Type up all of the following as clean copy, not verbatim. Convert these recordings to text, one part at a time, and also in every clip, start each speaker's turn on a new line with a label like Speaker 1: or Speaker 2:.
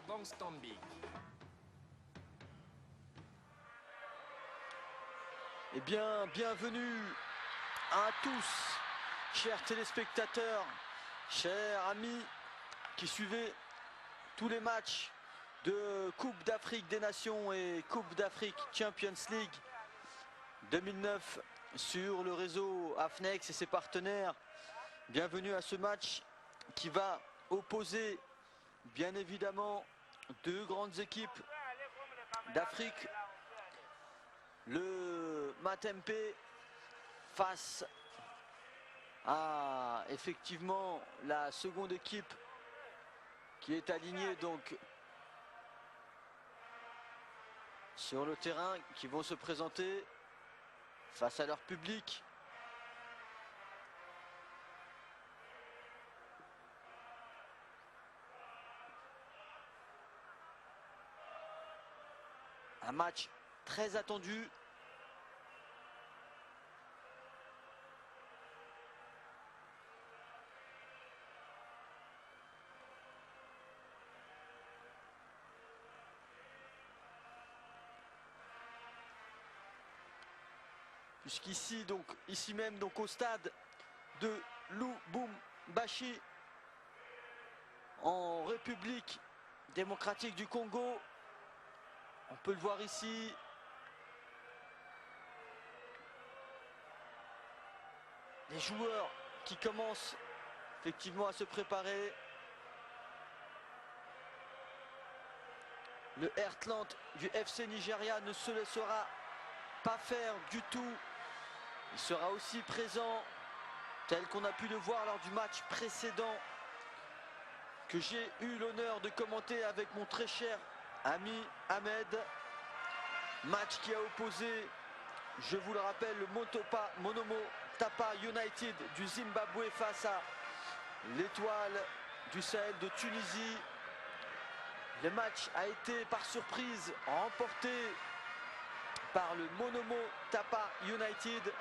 Speaker 1: Bang Stanby.
Speaker 2: Eh bien, bienvenue à tous, chers téléspectateurs, chers amis qui suivez tous les matchs de Coupe d'Afrique des Nations et Coupe d'Afrique Champions League 2009 sur le réseau AFNEX et ses partenaires. Bienvenue à ce match qui va opposer bien évidemment deux grandes équipes d'Afrique. Le Matempe face à effectivement la seconde équipe qui est alignée donc sur le terrain, qui vont se présenter face à leur public. Un match très attendu. Puisqu'ici, donc, ici même, donc au stade de Lubumbashi, en République démocratique du Congo, on peut le voir ici. Les joueurs qui commencent effectivement à se préparer. Le Heartland du FC Nigeria ne se laissera pas faire du tout. Il sera aussi présent, tel qu'on a pu le voir lors du match précédent que j'ai eu l'honneur de commenter avec mon très cher ami Ahmed. Match qui a opposé, je vous le rappelle, le Monomo Tapa United du Zimbabwe face à l'Étoile du Sahel de Tunisie. Le match a été par surprise remporté par le Monomo Tapa United.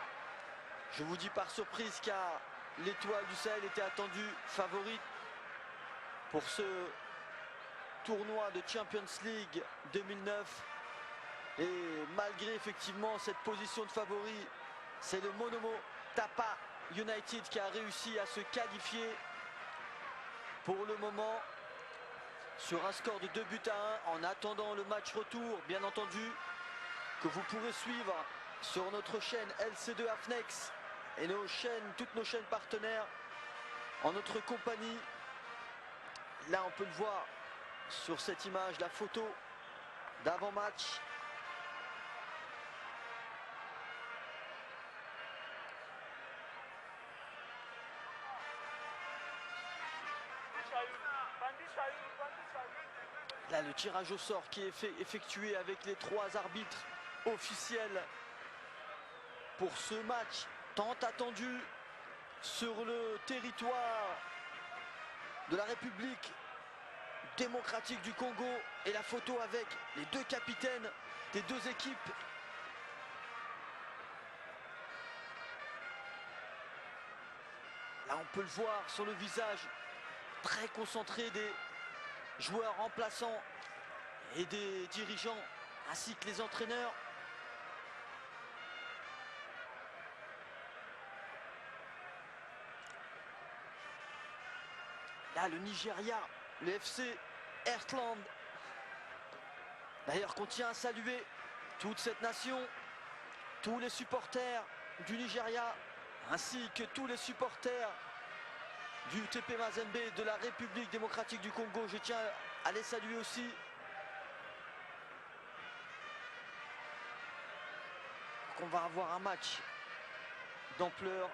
Speaker 2: Je vous dis par surprise car l'Étoile du Sahel était attendue favorite pour ce tournoi de Champions League 2009. Et malgré effectivement cette position de favori, c'est le Monomo Tapa United qui a réussi à se qualifier pour le moment sur un score de 2-1 en attendant le match retour, bien entendu, que vous pourrez suivre sur notre chaîne LC2 AFNEX et toutes nos chaînes partenaires en notre compagnie. Là, on peut le voir sur cette image, la photo d'avant-match. Là, le tirage au sort qui est effectué avec les 3 arbitres officiels pour ce match tant attendu sur le territoire de la République démocratique du Congo, et la photo avec les 2 capitaines des 2 équipes. Là, on peut le voir sur le visage très concentré des joueurs remplaçants et des dirigeants ainsi que les entraîneurs. Là, le Nigeria, le FC Heartland, d'ailleurs qu'on tient à saluer toute cette nation, tous les supporters du Nigeria ainsi que tous les supporters du TP Mazembe de la République démocratique du Congo. Je tiens à les saluer aussi. Donc on va avoir un match d'ampleur.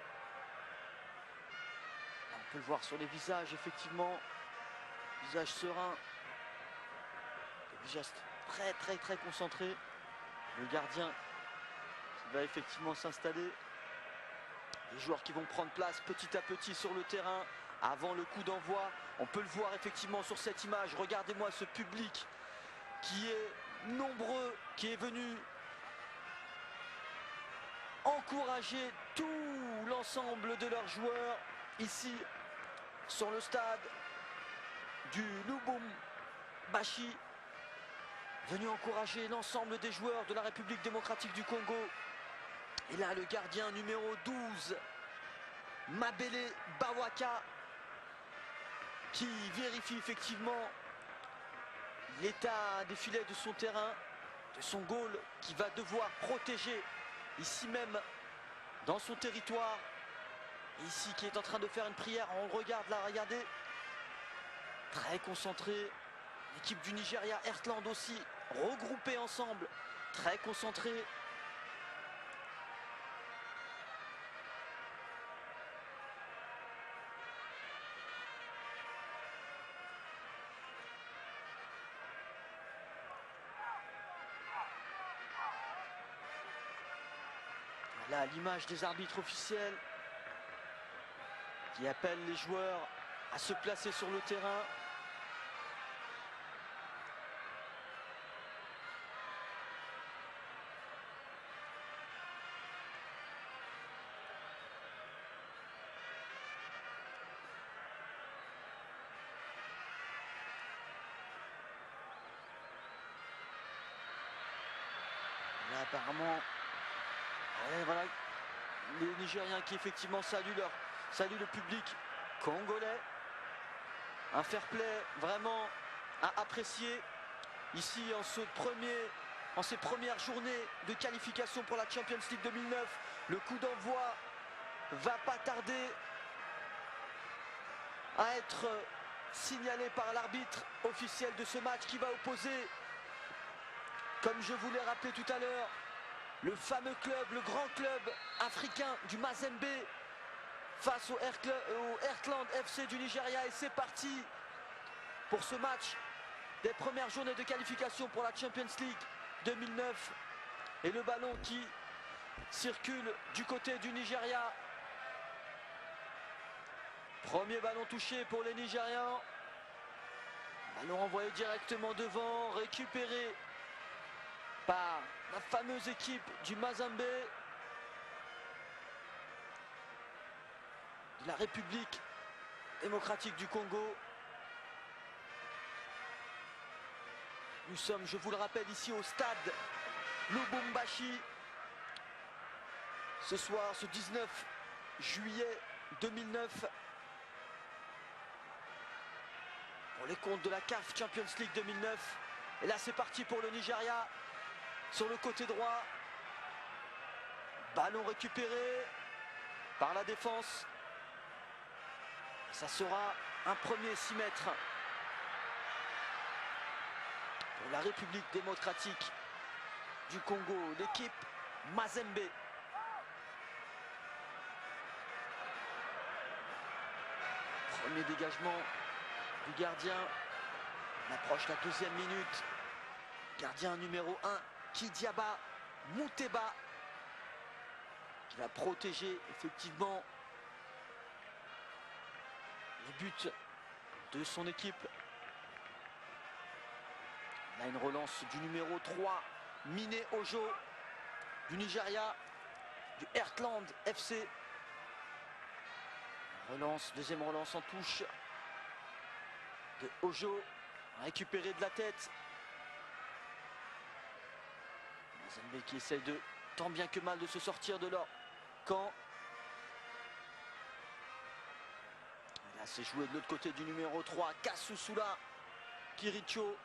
Speaker 2: On peut le voir sur les visages, effectivement. Visage serein. Des visages très concentrés. Le gardien qui va effectivement s'installer. Les joueurs qui vont prendre place petit à petit sur le terrain avant le coup d'envoi. On peut le voir effectivement sur cette image. Regardez-moi ce public qui est nombreux, qui est venu encourager tout l'ensemble de leurs joueurs ici sur le stade du Bashi, venu encourager l'ensemble des joueurs de la République démocratique du Congo. Et là, le gardien numéro 12, Mabele Bawaka, qui vérifie effectivement l'état des filets de son terrain, de son goal, qui va devoir protéger ici même dans son territoire. Ici qui est en train de faire une prière, on le regarde là, regardez. Très concentré. L'équipe du Nigeria, Heartland aussi, regroupée ensemble, très concentrée. Là, l'image des arbitres officiels qui appellent les joueurs à se placer sur le terrain. Là, apparemment, voilà, les Nigériens qui effectivement saluent le public congolais. Un fair play vraiment à apprécier ici en ces premières journées de qualification pour la Champions League 2009. Le coup d'envoi va pas tarder à être signalé par l'arbitre officiel de ce match qui va opposer, comme je vous l'ai rappelé tout à l'heure, le fameux club, le grand club africain du Mazembe face au Heartland FC du Nigeria. Et c'est parti pour ce match des premières journées de qualification pour la Champions League 2009. Et le ballon qui circule du côté du Nigeria. Premier ballon touché pour les Nigérians. Ballon envoyé directement devant, récupéré par la fameuse équipe du Mazembe de la République démocratique du Congo. Nous sommes, je vous le rappelle, ici au stade Lubumbashi. Ce soir, ce 19 juillet 2009. Pour les comptes de la CAF Champions League 2009. Et là, c'est parti pour le Nigeria. Sur le côté droit. Ballon récupéré par la défense. Ça sera un premier 6 mètres pour la République démocratique du Congo, l'équipe Mazembe. Premier dégagement du gardien. On approche la deuxième minute. Gardien numéro 1, Kidiaba Mouteba, qui va protéger effectivement les buts de son équipe. On a une relance du numéro 3, Mine Ojo, du Nigeria, du Heartland FC. Relance, deuxième relance en touche de Ojo, récupéré de la tête. Mazembe qui essaye de, tant bien que mal, de se sortir de leur camp. Et là, c'est joué de l'autre côté du numéro 3, Kasusula Kiricho.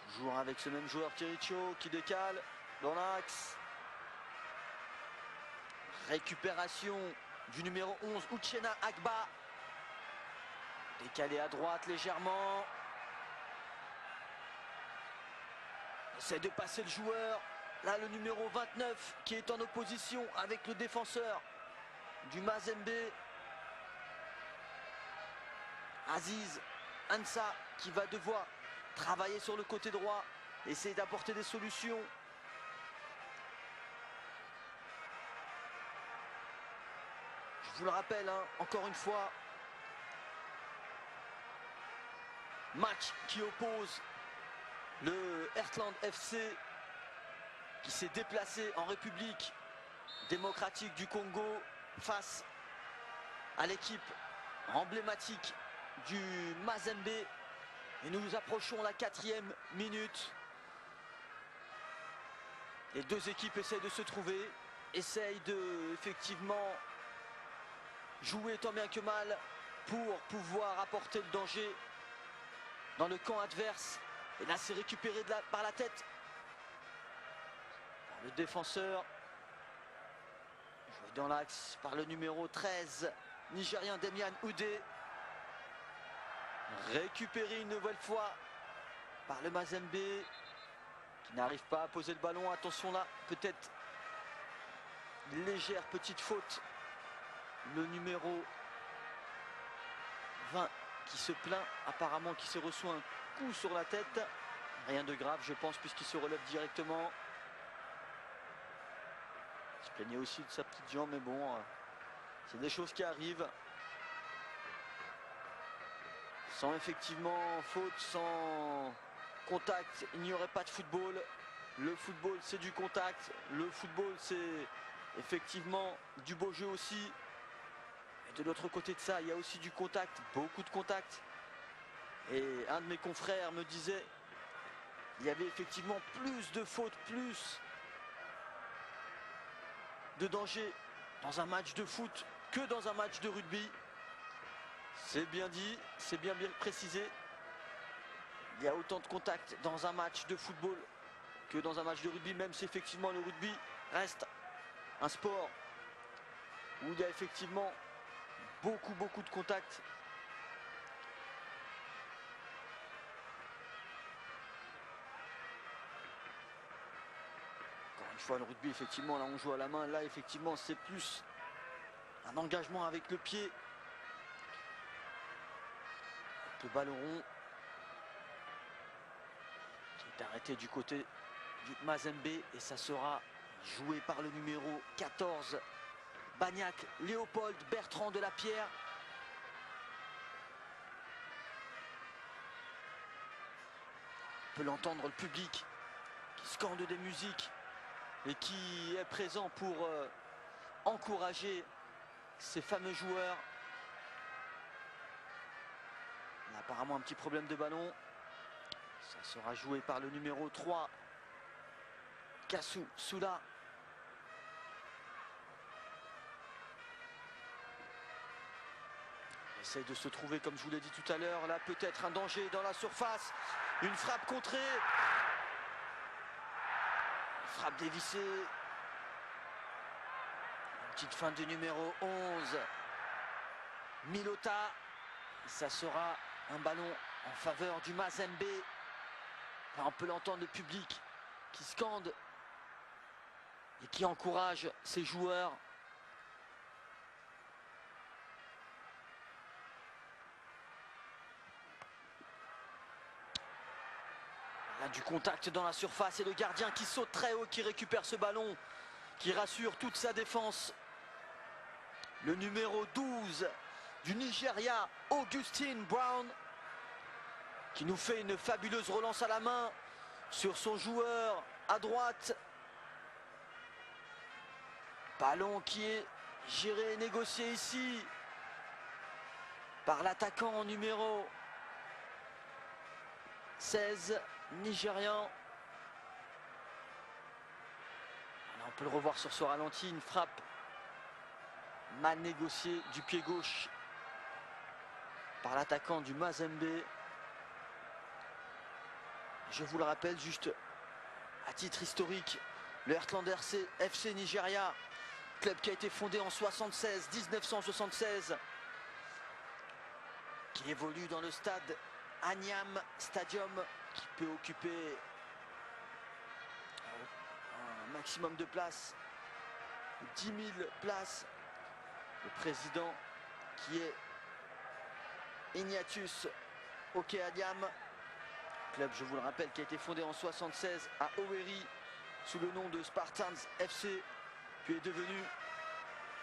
Speaker 2: Toujours avec ce même joueur, Kiricho, qui décale dans l'axe. Récupération du numéro 11, Uchenna Agba. Décalé à droite légèrement. Essaie de passer le joueur. Là, le numéro 29 qui est en opposition avec le défenseur du Mazembe. Aziz Ansa qui va devoir travailler sur le côté droit. Essayer d'apporter des solutions. Je vous le rappelle, hein, encore une fois, match qui oppose le Heartland FC qui s'est déplacé en République démocratique du Congo face à l'équipe emblématique du Mazembe. Et nous nous approchons la 4e minute. Les deux équipes essayent de se trouver, essayent de effectivement jouer tant bien que mal pour pouvoir apporter le danger dans le camp adverse. Et là c'est récupéré par la tête par le défenseur. Joué dans l'axe par le numéro 13 nigérien Demian Oudé. Récupéré une nouvelle fois par le Mazembe qui n'arrive pas à poser le ballon. Attention là, peut-être légère petite faute. Le numéro 20 qui se plaint apparemment, qui se reçoit un coup sur la tête. Rien de grave je pense puisqu'il se relève directement. Il se plaignait aussi de sa petite jambe mais bon, c'est des choses qui arrivent. Sans effectivement faute, sans contact, il n'y aurait pas de football. Le football c'est du contact, le football c'est effectivement du beau jeu aussi. Et de l'autre côté de ça, il y a aussi du contact, beaucoup de contact. Et un de mes confrères me disait, il y avait effectivement plus de fautes, plus de danger dans un match de foot que dans un match de rugby. C'est bien dit, c'est bien précisé. Il y a autant de contact dans un match de football que dans un match de rugby, même si effectivement le rugby reste un sport où il y a effectivement beaucoup de contact. Encore une fois, le rugby, effectivement, là on joue à la main. Là, effectivement, c'est plus un engagement avec le pied. Le ballon rond qui est arrêté du côté du Mazembe et ça sera joué par le numéro 14 Bagnac Léopold Bertrand de la Pierre. On peut l'entendre, le public qui scande des musiques et qui est présent pour encourager ces fameux joueurs. Il y a apparemment un petit problème de ballon. Ça sera joué par le numéro 3, Kassou Soula. Il essaye de se trouver, comme je vous l'ai dit tout à l'heure. Là, peut-être un danger dans la surface. Une frappe contrée. Une frappe dévissée. Une petite fin du numéro 11, Milota. Ça sera un ballon en faveur du Mazembe. Là, on peut l'entendre, le public qui scande et qui encourage ses joueurs. Là, du contact dans la surface et le gardien qui saute très haut, qui récupère ce ballon, qui rassure toute sa défense. Le numéro 12 du Nigeria, Augustine Brown, qui nous fait une fabuleuse relance à la main sur son joueur à droite. Ballon qui est géré et négocié ici par l'attaquant numéro 16 nigérian. Là, on peut le revoir sur ce ralenti, une frappe mal négociée du pied gauche par l'attaquant du Mazembe. Je vous le rappelle juste à titre historique, le Heartland FC Nigeria, club qui a été fondé en 1976, qui évolue dans le stade Anyam Stadium, qui peut occuper un maximum de places, 10 000 places. Le président qui est Ignatius Okeadiam, club, je vous le rappelle, qui a été fondé en 1976 à Owerri sous le nom de Spartans FC, puis est devenu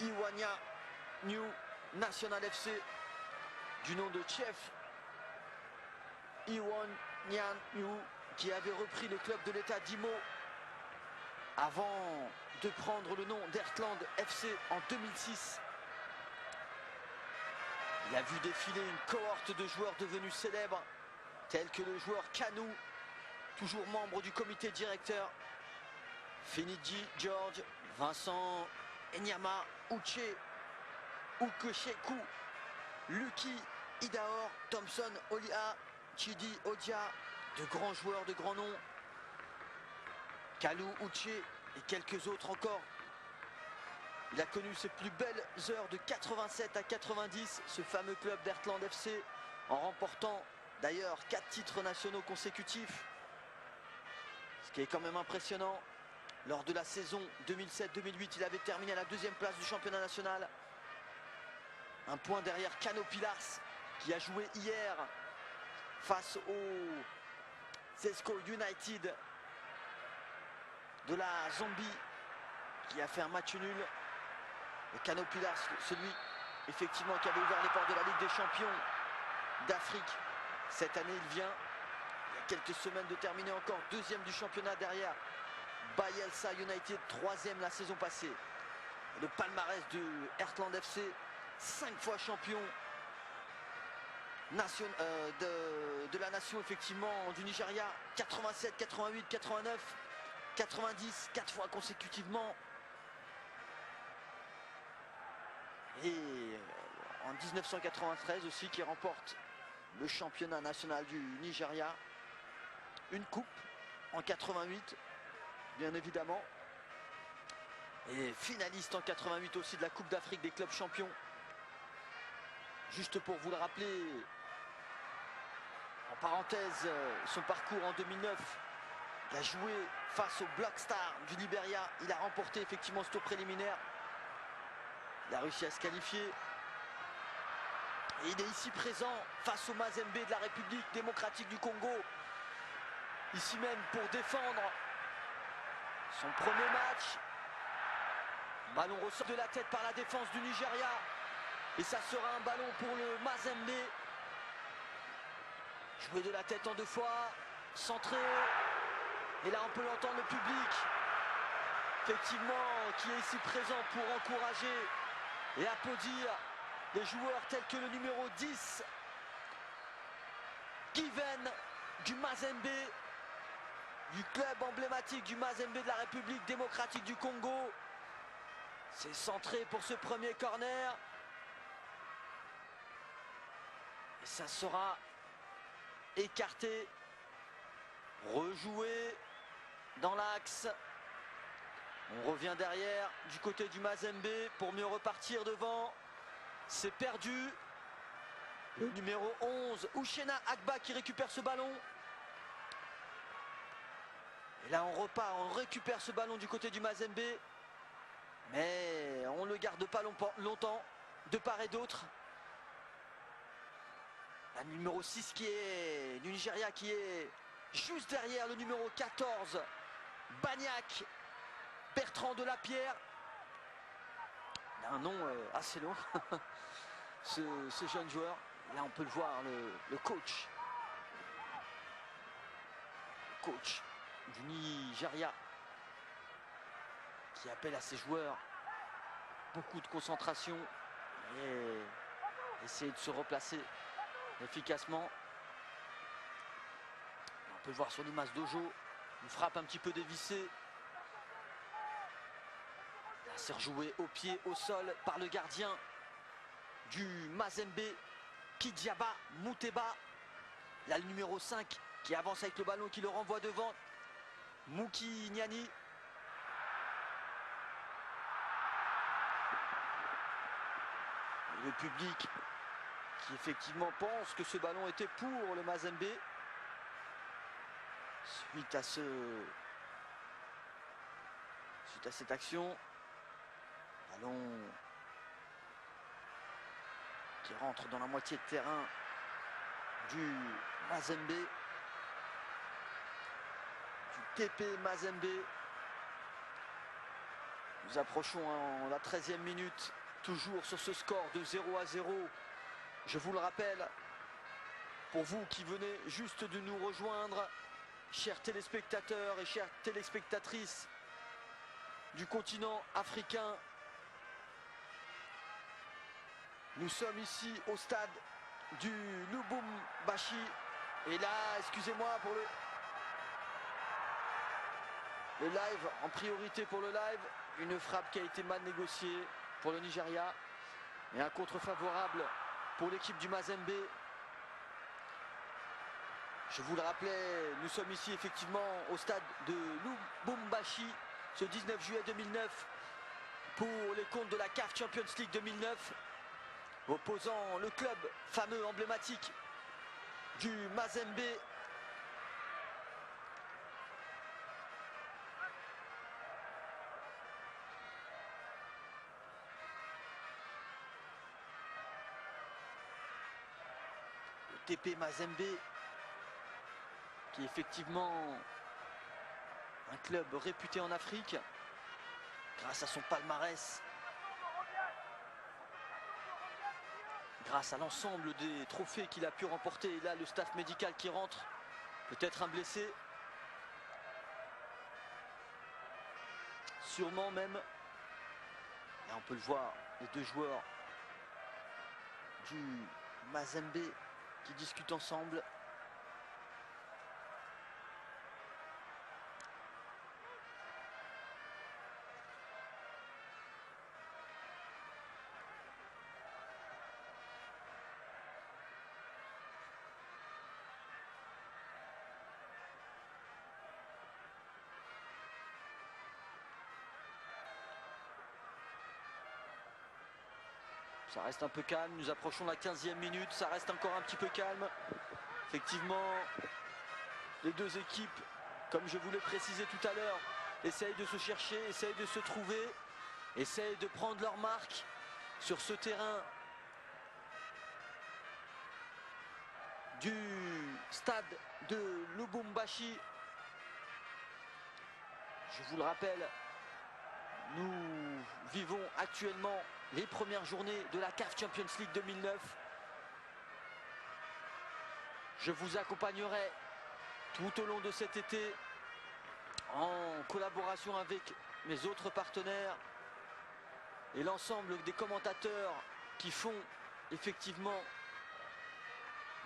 Speaker 2: Iwania New National FC du nom de Chief Iwania New, qui avait repris le club de l'État d'Imo avant de prendre le nom d'Heartland FC en 2006. Il a vu défiler une cohorte de joueurs devenus célèbres, tels que le joueur Kanou, toujours membre du comité directeur, Finidi George, Vincent Enyama, Uche Ukesheku, Lucky Idaor, Thompson Olia, Chidi Odia, de grands joueurs, de grands noms. Kalou Uche et quelques autres encore. Il a connu ses plus belles heures de 87 à 90, ce fameux club d'Heartland FC, en remportant d'ailleurs 4 titres nationaux consécutifs. Ce qui est quand même impressionnant. Lors de la saison 2007-2008, il avait terminé à la 2e place du championnat national. Un point derrière Kano Pillars, qui a joué hier face au Zesco United de la Zambie, qui a fait un match nul. Et Kano Pillars, celui effectivement qui avait ouvert les portes de la Ligue des Champions d'Afrique. Cette année, il vient, il y a quelques semaines, de terminer encore 2e du championnat derrière Bayelsa United, 3e la saison passée. Le palmarès de Heartland FC, 5 fois champion de la nation effectivement du Nigeria, 87, 88, 89, 90, 4 fois consécutivement. Et en 1993 aussi, qui remporte le championnat national du Nigeria. Une coupe en 88, bien évidemment. Et finaliste en 88 aussi de la Coupe d'Afrique des clubs champions. Juste pour vous le rappeler, en parenthèse, son parcours en 2009, il a joué face au Black Star du Liberia. Il a remporté effectivement ce tour préliminaire. Il a réussi à se qualifier. Et il est ici présent face au Mazembe de la République démocratique du Congo. Ici même pour défendre son premier match. Ballon ressort de la tête par la défense du Nigeria. Et ça sera un ballon pour le Mazembe. Joué de la tête en 2 fois. Centré. Et là on peut l'entendre, le public. Effectivement, qui est ici présent pour encourager et applaudir les joueurs tels que le numéro 10. Given du Mazembe. Du club emblématique du Mazembe de la République démocratique du Congo. C'est centré pour ce premier corner. Et ça sera écarté. Rejoué dans l'axe. On revient derrière du côté du Mazembe pour mieux repartir devant. C'est perdu. Le numéro 11, Uchenna Agba, qui récupère ce ballon. Et là on repart, on récupère ce ballon du côté du Mazembe. Mais on ne le garde pas longtemps, de part et d'autre. La numéro 6 qui est du Nigeria, qui est juste derrière le numéro 14, Bagnac, Bertrand de Lapierre. Il a un nom assez long, ce jeune joueur. Là on peut le voir, le coach. Le coach du Nigeria, qui appelle à ses joueurs beaucoup de concentration et essayer de se replacer efficacement. On peut le voir sur l'image d'Ojo, une frappe un petit peu dévissée. Là c'est rejoué au pied, au sol par le gardien du Mazembe, Kidiaba Mouteba. Là le numéro 5 qui avance avec le ballon, qui le renvoie devant, Mouki Niani. Le public qui effectivement pense que ce ballon était pour le Mazembe. Suite à cette action, ballon qui rentre dans la moitié de terrain du Mazembe, du TP Mazembe. Nous approchons en la 13e minute, toujours sur ce score de 0-0. Je vous le rappelle, pour vous qui venez juste de nous rejoindre, chers téléspectateurs et chères téléspectatrices du continent africain, Nous sommes ici au stade du Lubumbashi. Et là, excusez-moi pour le live, en priorité pour le live. Une frappe qui a été mal négociée pour le Nigeria. Et un contre favorable pour l'équipe du Mazembe. Je vous le rappelais, nous sommes ici effectivement au stade de Lubumbashi ce 19 juillet 2009 pour les comptes de la CAF Champions League 2009, opposant le club fameux emblématique du Mazembe. Le TP Mazembe, qui est effectivement un club réputé en Afrique grâce à son palmarès, grâce à l'ensemble des trophées qu'il a pu remporter. Et là, le staff médical qui rentre, peut-être un blessé, sûrement même. Là, on peut le voir, les deux joueurs du Mazembe qui discutent ensemble. Ça reste un peu calme, nous approchons la 15e minute, ça reste encore un petit peu calme. Effectivement, les deux équipes, comme je vous l'ai précisé tout à l'heure, essayent de se chercher, essayent de se trouver, essayent de prendre leur marque sur ce terrain du stade de Lubumbashi. Je vous le rappelle, nous vivons actuellement les premières journées de la CAF Champions League 2009. Je vous accompagnerai tout au long de cet été en collaboration avec mes autres partenaires et l'ensemble des commentateurs qui font effectivement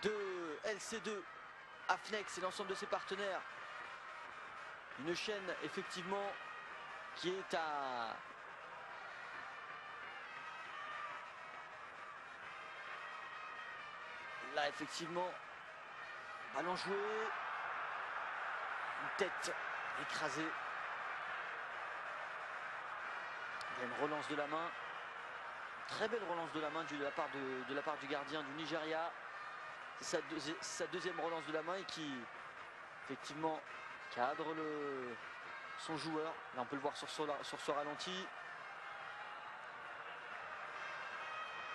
Speaker 2: de LC2, Afnex et l'ensemble de ses partenaires une chaîne effectivement qui est à là effectivement, ballon joué, une tête écrasée. Il y a une relance de la main, très belle relance de la main de la part du gardien du Nigeria. C'est sa deuxième relance de la main et qui effectivement cadre son joueur. Là on peut le voir sur ce ralenti.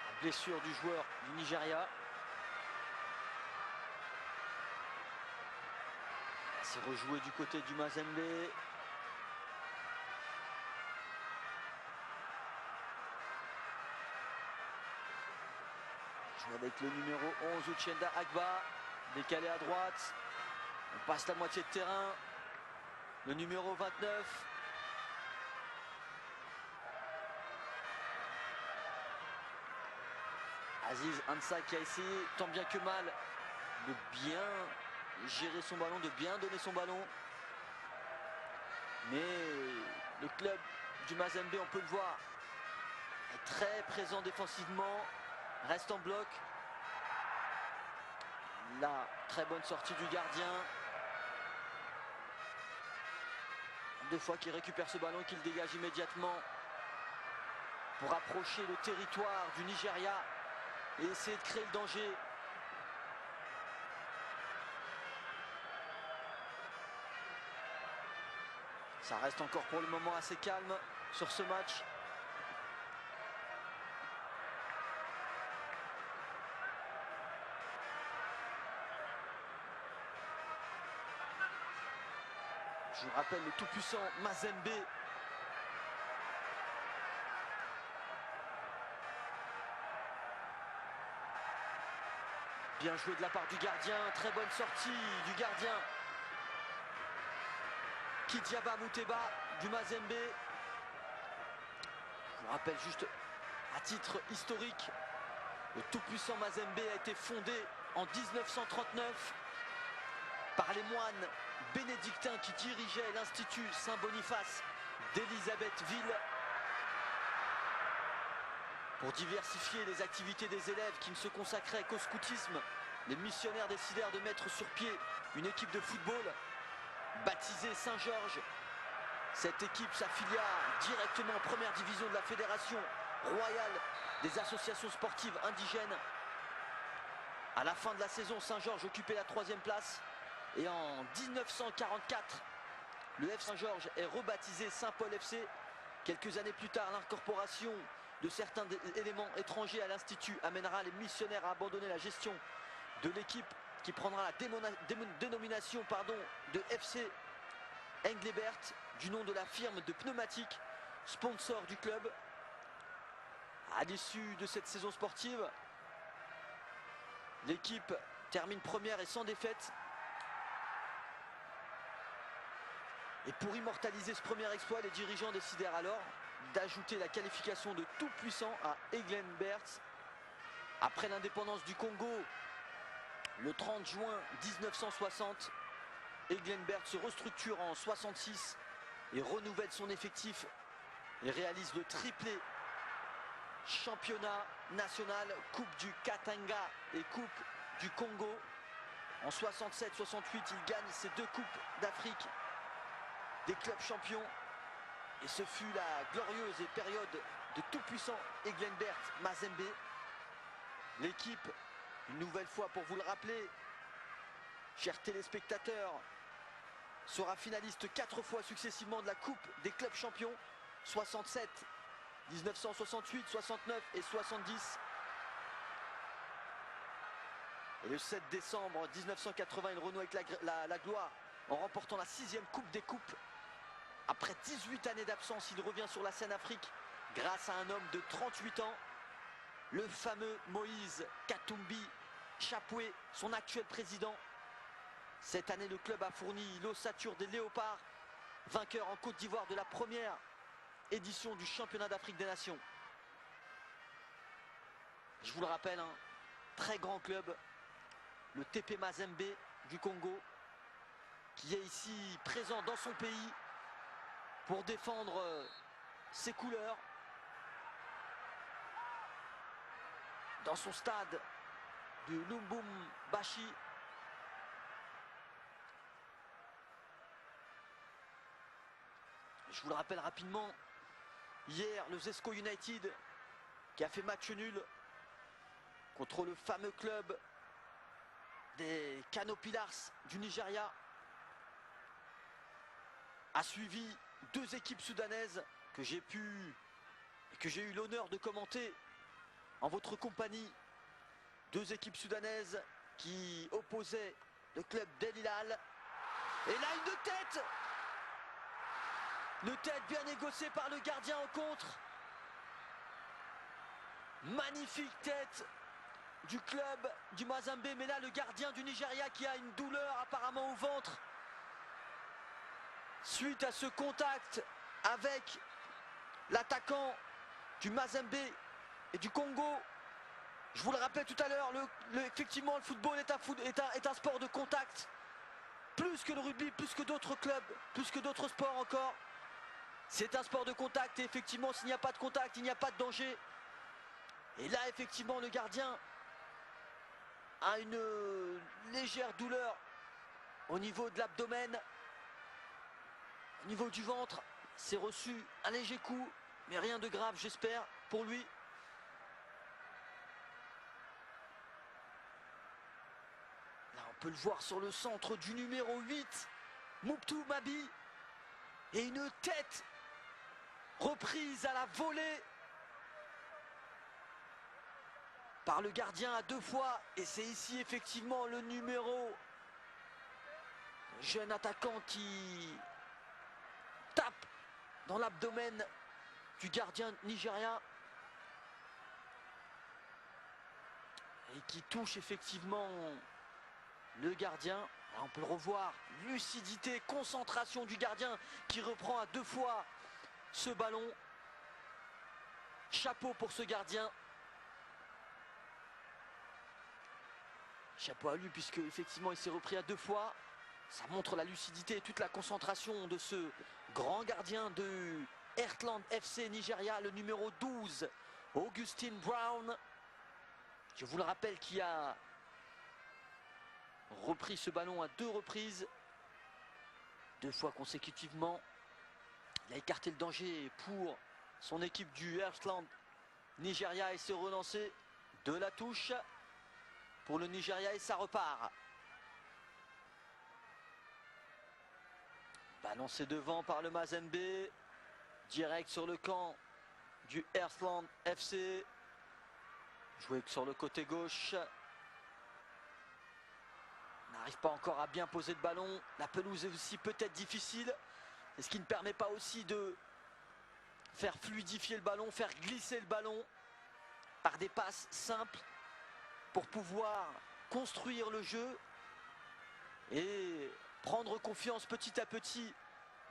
Speaker 2: La blessure du joueur du Nigeria. C'est rejoué du côté du Mazembe. Joue avec le numéro 11, Uchenda Agba, décalé à droite. On passe la moitié de terrain. Le numéro 29. Aziz Ansah qui a essayé tant bien que mal de bien gérer son ballon, de bien donner son ballon. Mais le club du Mazembe, on peut le voir, est très présent défensivement, reste en bloc. La très bonne sortie du gardien. Deux fois qu'il récupère ce ballon, qu'il dégage immédiatement pour approcher le territoire du Nigeria et essayer de créer le danger. Ça reste encore pour le moment assez calme sur ce match. Je vous rappelle le tout-puissant Mazembe. Bien joué de la part du gardien, très bonne sortie du gardien. Kidiaba Mouteba du Mazembe. Je vous rappelle juste à titre historique Le tout-puissant Mazembe a été fondé en 1939 par les moines bénédictins qui dirigeaient l'Institut Saint-Boniface d'Élisabethville pour diversifier les activités des élèves qui ne se consacraient qu'au scoutisme. Les missionnaires décidèrent de mettre sur pied une équipe de football baptisée Saint-Georges. Cette équipe s'affilia directement en première division de la Fédération royale des associations sportives indigènes. À la fin de la saison, Saint-Georges occupait la 3e place. Et en 1944, le F Saint-Georges est rebaptisé Saint-Paul FC. Quelques années plus tard, l'incorporation de certains éléments étrangers à l'Institut amènera les missionnaires à abandonner la gestion de l'équipe qui prendra la dénomination de FC Englebert, du nom de la firme de pneumatiques sponsor du club. À l'issue de cette saison sportive, l'équipe termine première et sans défaite. Et pour immortaliser ce premier exploit, les dirigeants décidèrent alors d'ajouter la qualification de tout puissant à Englebert. Après l'indépendance du Congo, le 30 juin 1960, Englebert se restructure en 66 et renouvelle son effectif et réalise le triplé championnat national, Coupe du Katanga et Coupe du Congo. En 67-68, il gagne ces 2 coupes d'Afrique des clubs champions. Et ce fut la glorieuse période de tout-puissant Englebert Mazembe. L'équipe, une nouvelle fois pour vous le rappeler, chers téléspectateurs, sera finaliste 4 fois successivement de la Coupe des clubs champions, 67, 1968, 69 et 70. Et le 7 décembre 1980, il renoue avec la gloire en remportant la 6e Coupe des Coupes. Après 18 années d'absence, il revient sur la scène Afrique grâce à un homme de 38 ans, le fameux Moïse Katumbi Chapoué, son actuel président. Cette année, le club a fourni l'ossature des Léopards, vainqueur en Côte d'Ivoire de la première édition du championnat d'Afrique des Nations. Je vous le rappelle, un très grand club, le TP Mazembe du Congo, qui est ici présent dans son pays pour défendre ses couleurs dans son stade de Lubumbashi. Je vous le rappelle rapidement, hier le Zesco United qui a fait match nul contre le fameux club des Kano Pillars du Nigeria a suivi 2 équipes soudanaises que j'ai eu l'honneur de commenter en votre compagnie. 2 équipes soudanaises qui opposaient le club d'El Hilal. Et là, une tête bien négociée par le gardien en contre. Magnifique tête du club du Mazembe, mais là le gardien du Nigeria qui a une douleur apparemment au ventre suite à ce contact avec l'attaquant du Mazembe et du Congo. Je vous le rappelle tout à l'heure, effectivement le football est un sport de contact, plus que le rugby, plus que d'autres clubs, plus que d'autres sports encore. C'est un sport de contact et effectivement s'il n'y a pas de contact, il n'y a pas de danger. Et là effectivement le gardien a une légère douleur au niveau de l'abdomen, au niveau du ventre. C'est reçu un léger coup, mais rien de grave j'espère pour lui. Là on peut le voir sur le centre du numéro 8, Mouptou Mabi, et une tête reprise à la volée par le gardien à 2 fois, et c'est ici effectivement le numéro, jeune attaquant qui tape dans l'abdomen du gardien nigérien et qui touche effectivement le gardien. Là, on peut le revoir, lucidité, concentration du gardien qui reprend à 2 fois ce ballon. Chapeau pour ce gardien. chapeau à lui, puisque effectivement il s'est repris à 2 fois. Ça montre la lucidité et toute la concentration de ce grand gardien de Heartland FC Nigeria, le numéro 12, Augustine Brown. Je vous le rappelle, qui a repris ce ballon à 2 reprises, 2 fois consécutivement. Il a écarté le danger pour son équipe du Heartland Nigeria et s'est relancé de la touche pour le Nigeria et ça repart. Balancé devant par le Mazembe, direct sur le camp du Heartland FC. Joué sur le côté gauche. N'arrive pas encore à bien poser le ballon. La pelouse est aussi peut-être difficile. C'est ce qui ne permet pas aussi de faire fluidifier le ballon, faire glisser le ballon par des passes simples pour pouvoir construire le jeu et prendre confiance petit à petit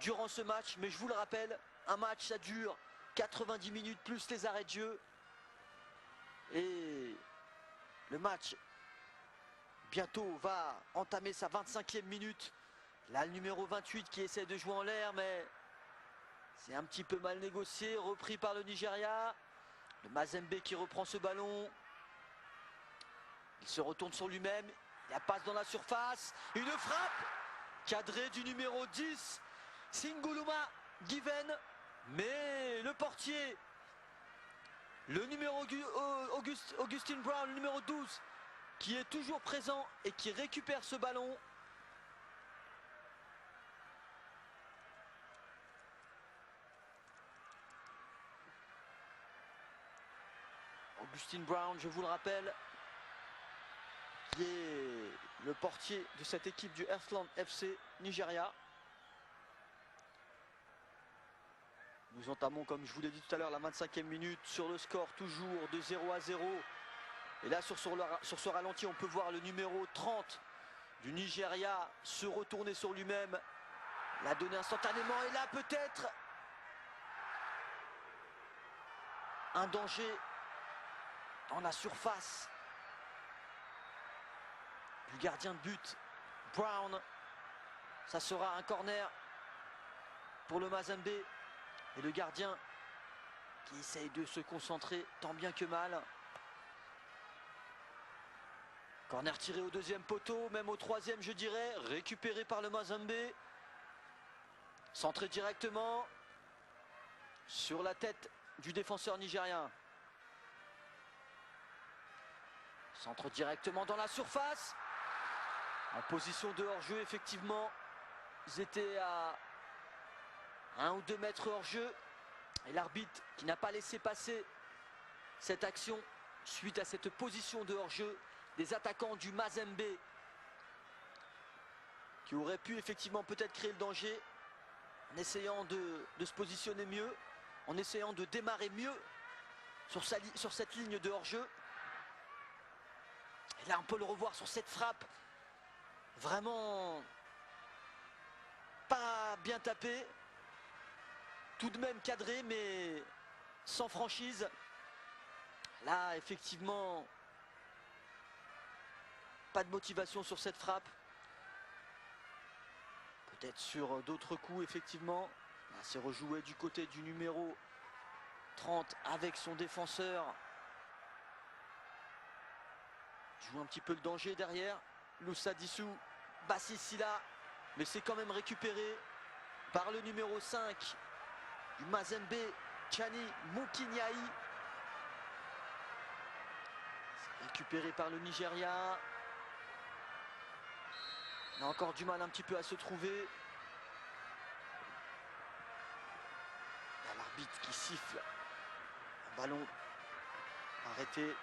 Speaker 2: durant ce match. Mais je vous le rappelle, un match ça dure 90 minutes plus les arrêts de jeu. Et le match bientôt va entamer sa 25e minute. Là, le numéro 28 qui essaie de jouer en l'air, mais c'est un petit peu mal négocié. Repris par le Nigeria. Le Mazembe qui reprend ce ballon. Il se retourne sur lui-même. Il passe dans la surface. Une frappe cadrée du numéro 10, Singuluma Given. Mais le portier, le numéro Augustine Brown, le numéro 12, qui est toujours présent et qui récupère ce ballon. Augustine Brown, je vous le rappelle, qui est le portier de cette équipe du Heartland FC Nigeria. Nous entamons, comme je vous l'ai dit tout à l'heure, la 25e minute sur le score toujours de 0-0. Et là, sur ce ralenti, on peut voir le numéro 30 du Nigeria se retourner sur lui-même. La donner instantanément. Et là, peut-être un danger dans la surface du gardien de but, Brown. Ça sera un corner pour le Mazembe. Et le gardien qui essaye de se concentrer tant bien que mal. Corner tiré au 2e poteau, même au 3e je dirais. Récupéré par le Mazembe. Centré directement sur la tête du défenseur nigérien. Centre directement dans la surface. En position de hors-jeu, effectivement. Ils étaient à 1 ou 2 mètres hors-jeu. Et l'arbitre qui n'a pas laissé passer cette action suite à cette position de hors-jeu des attaquants du Mazembe, qui auraient pu effectivement peut-être créer le danger en essayant de se positionner mieux, en essayant de démarrer mieux sur cette ligne de hors-jeu. Et là on peut le revoir sur cette frappe, vraiment pas bien tapée, tout de même cadré mais sans franchise. Là effectivement pas de motivation sur cette frappe. Peut-être sur d'autres coups effectivement. Là c'est rejoué du côté du numéro 30 avec son défenseur. Il joue un petit peu le danger derrière. Loussa Dissou, Bassissila, mais c'est quand même récupéré par le numéro 5 du Mazembe, Chani Mukinyai. C'est récupéré par le Nigeria. Il a encore du mal un petit peu à se trouver. Il y a l'arbitre qui siffle. Un ballon arrêté.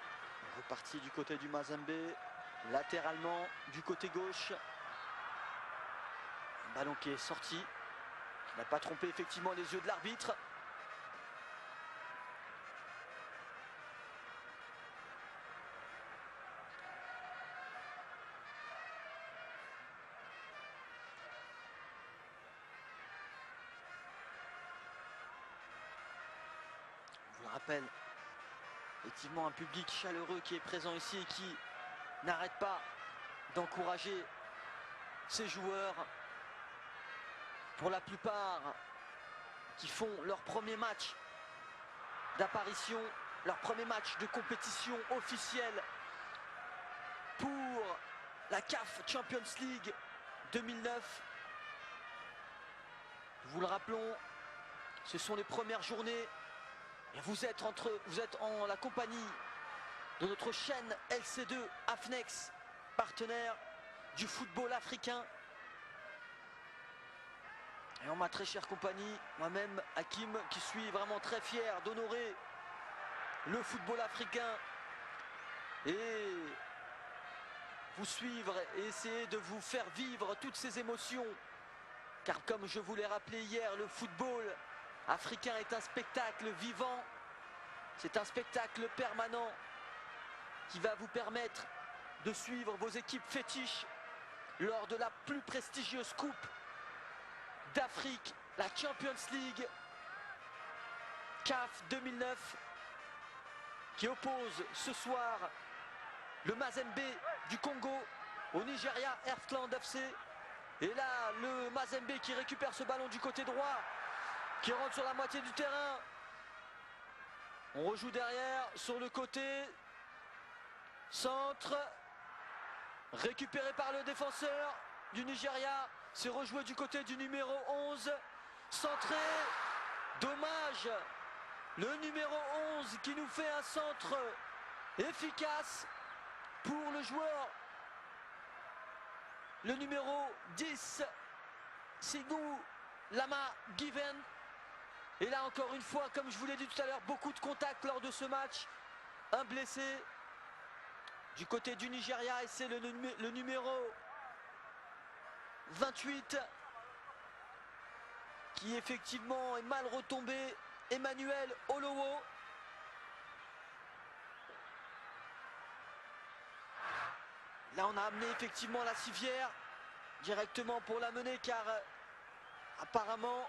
Speaker 2: Reparti du côté du Mazembe. Latéralement du côté gauche. Un ballon qui est sorti. Qui n'a pas trompé effectivement les yeux de l'arbitre. Je vous le rappelle, effectivement un public chaleureux qui est présent ici et qui n'arrête pas d'encourager ces joueurs, pour la plupart, qui font leur premier match d'apparition, leur premier match de compétition officielle pour la CAF Champions League 2009. Nous vous le rappelons, ce sont les premières journées et vous êtes en la compagnie de notre chaîne LC2 Afnex, partenaire du football africain. Et en ma très chère compagnie, moi-même, Hakim, qui suis vraiment très fier d'honorer le football africain et vous suivre et essayer de vous faire vivre toutes ces émotions. Car comme je vous l'ai rappelé hier, le football africain est un spectacle vivant. C'est un spectacle permanent qui va vous permettre de suivre vos équipes fétiches lors de la plus prestigieuse coupe d'Afrique, la Champions League CAF 2009, qui oppose ce soir le Mazembe du Congo au Nigeria Earthland FC. Et là, le Mazembe qui récupère ce ballon du côté droit, qui rentre sur la moitié du terrain. On rejoue derrière, sur le côté. Centre. Récupéré par le défenseur du Nigeria. C'est rejoué du côté du numéro 11. Centré. Dommage. Le numéro 11 qui nous fait un centre efficace pour le joueur. Le numéro 10, Sigou Lama Given. Et là encore une fois, comme je vous l'ai dit tout à l'heure, beaucoup de contacts lors de ce match. Un blessé du côté du Nigeria et c'est le numéro 28 qui effectivement est mal retombé, Emmanuel Olowo. Là on a amené effectivement la civière directement pour la mener car apparemment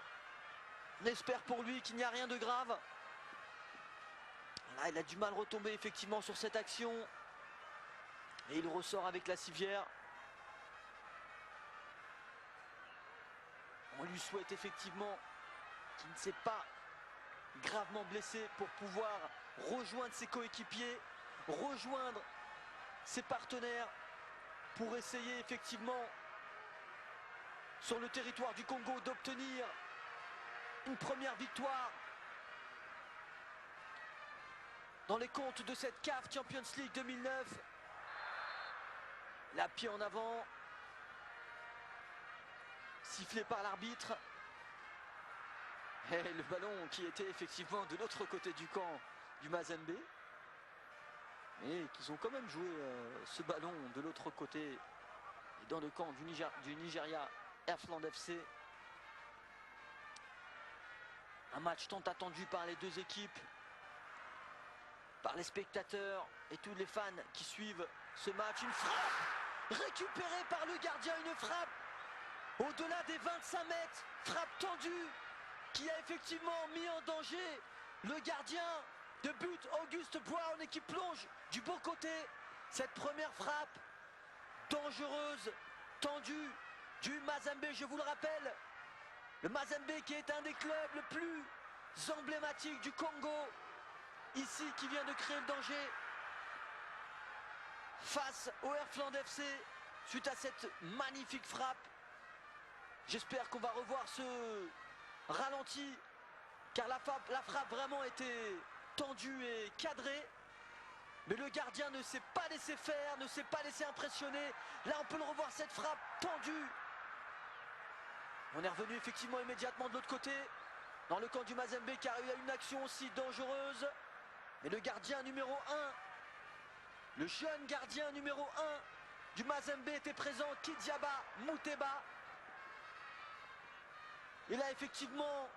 Speaker 2: on espère pour lui qu'il n'y a rien de grave. Là il a du mal retomber effectivement sur cette action et il ressort avec la civière. On lui souhaite effectivement qu'il ne s'est pas gravement blessé pour pouvoir rejoindre ses coéquipiers, rejoindre ses partenaires pour essayer effectivement sur le territoire du Congo d'obtenir une première victoire dans les comptes de cette CAF Champions League 2009. La pied en avant, sifflé par l'arbitre. Et le ballon qui était effectivement de l'autre côté du camp du Mazembe. Et qu'ils ont quand même joué ce ballon de l'autre côté dans le camp du Nigeria Earthland FC. Un match tant attendu par les deux équipes, par les spectateurs et tous les fans qui suivent ce match. Une frappe récupérée par le gardien, une frappe au-delà des 25 mètres, frappe tendue qui a effectivement mis en danger le gardien de but Auguste Brown et qui plonge du bon côté. Cette première frappe dangereuse, tendue du Mazembe, je vous le rappelle. Le Mazembe qui est un des clubs les plus emblématiques du Congo, ici qui vient de créer le danger face au Earthland FC suite à cette magnifique frappe. J'espère qu'on va revoir ce ralenti car la frappe vraiment était tendue et cadrée. Mais le gardien ne s'est pas laissé faire, ne s'est pas laissé impressionner. Là on peut le revoir, cette frappe tendue. On est revenu effectivement immédiatement de l'autre côté, dans le camp du Mazembe, car il y a une action aussi dangereuse. Mais le gardien numéro 1, le jeune gardien numéro 1 du Mazembe était présent, Kidiaba Mouteba. Et là effectivement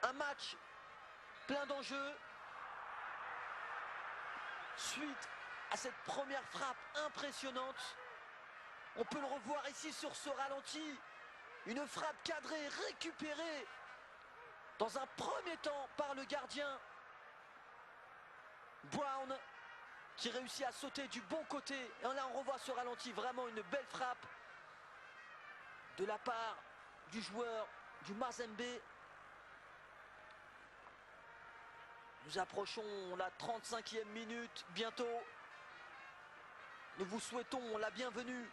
Speaker 2: un match plein d'enjeux suite à cette première frappe impressionnante. On peut le revoir ici sur ce ralenti, une frappe cadrée, récupérée dans un premier temps par le gardien Brown. qui réussit à sauter du bon côté. Et là, on revoit ce ralenti, vraiment une belle frappe de la part du joueur du Mazembe. Nous approchons la 35e minute bientôt. Nous vous souhaitons la bienvenue.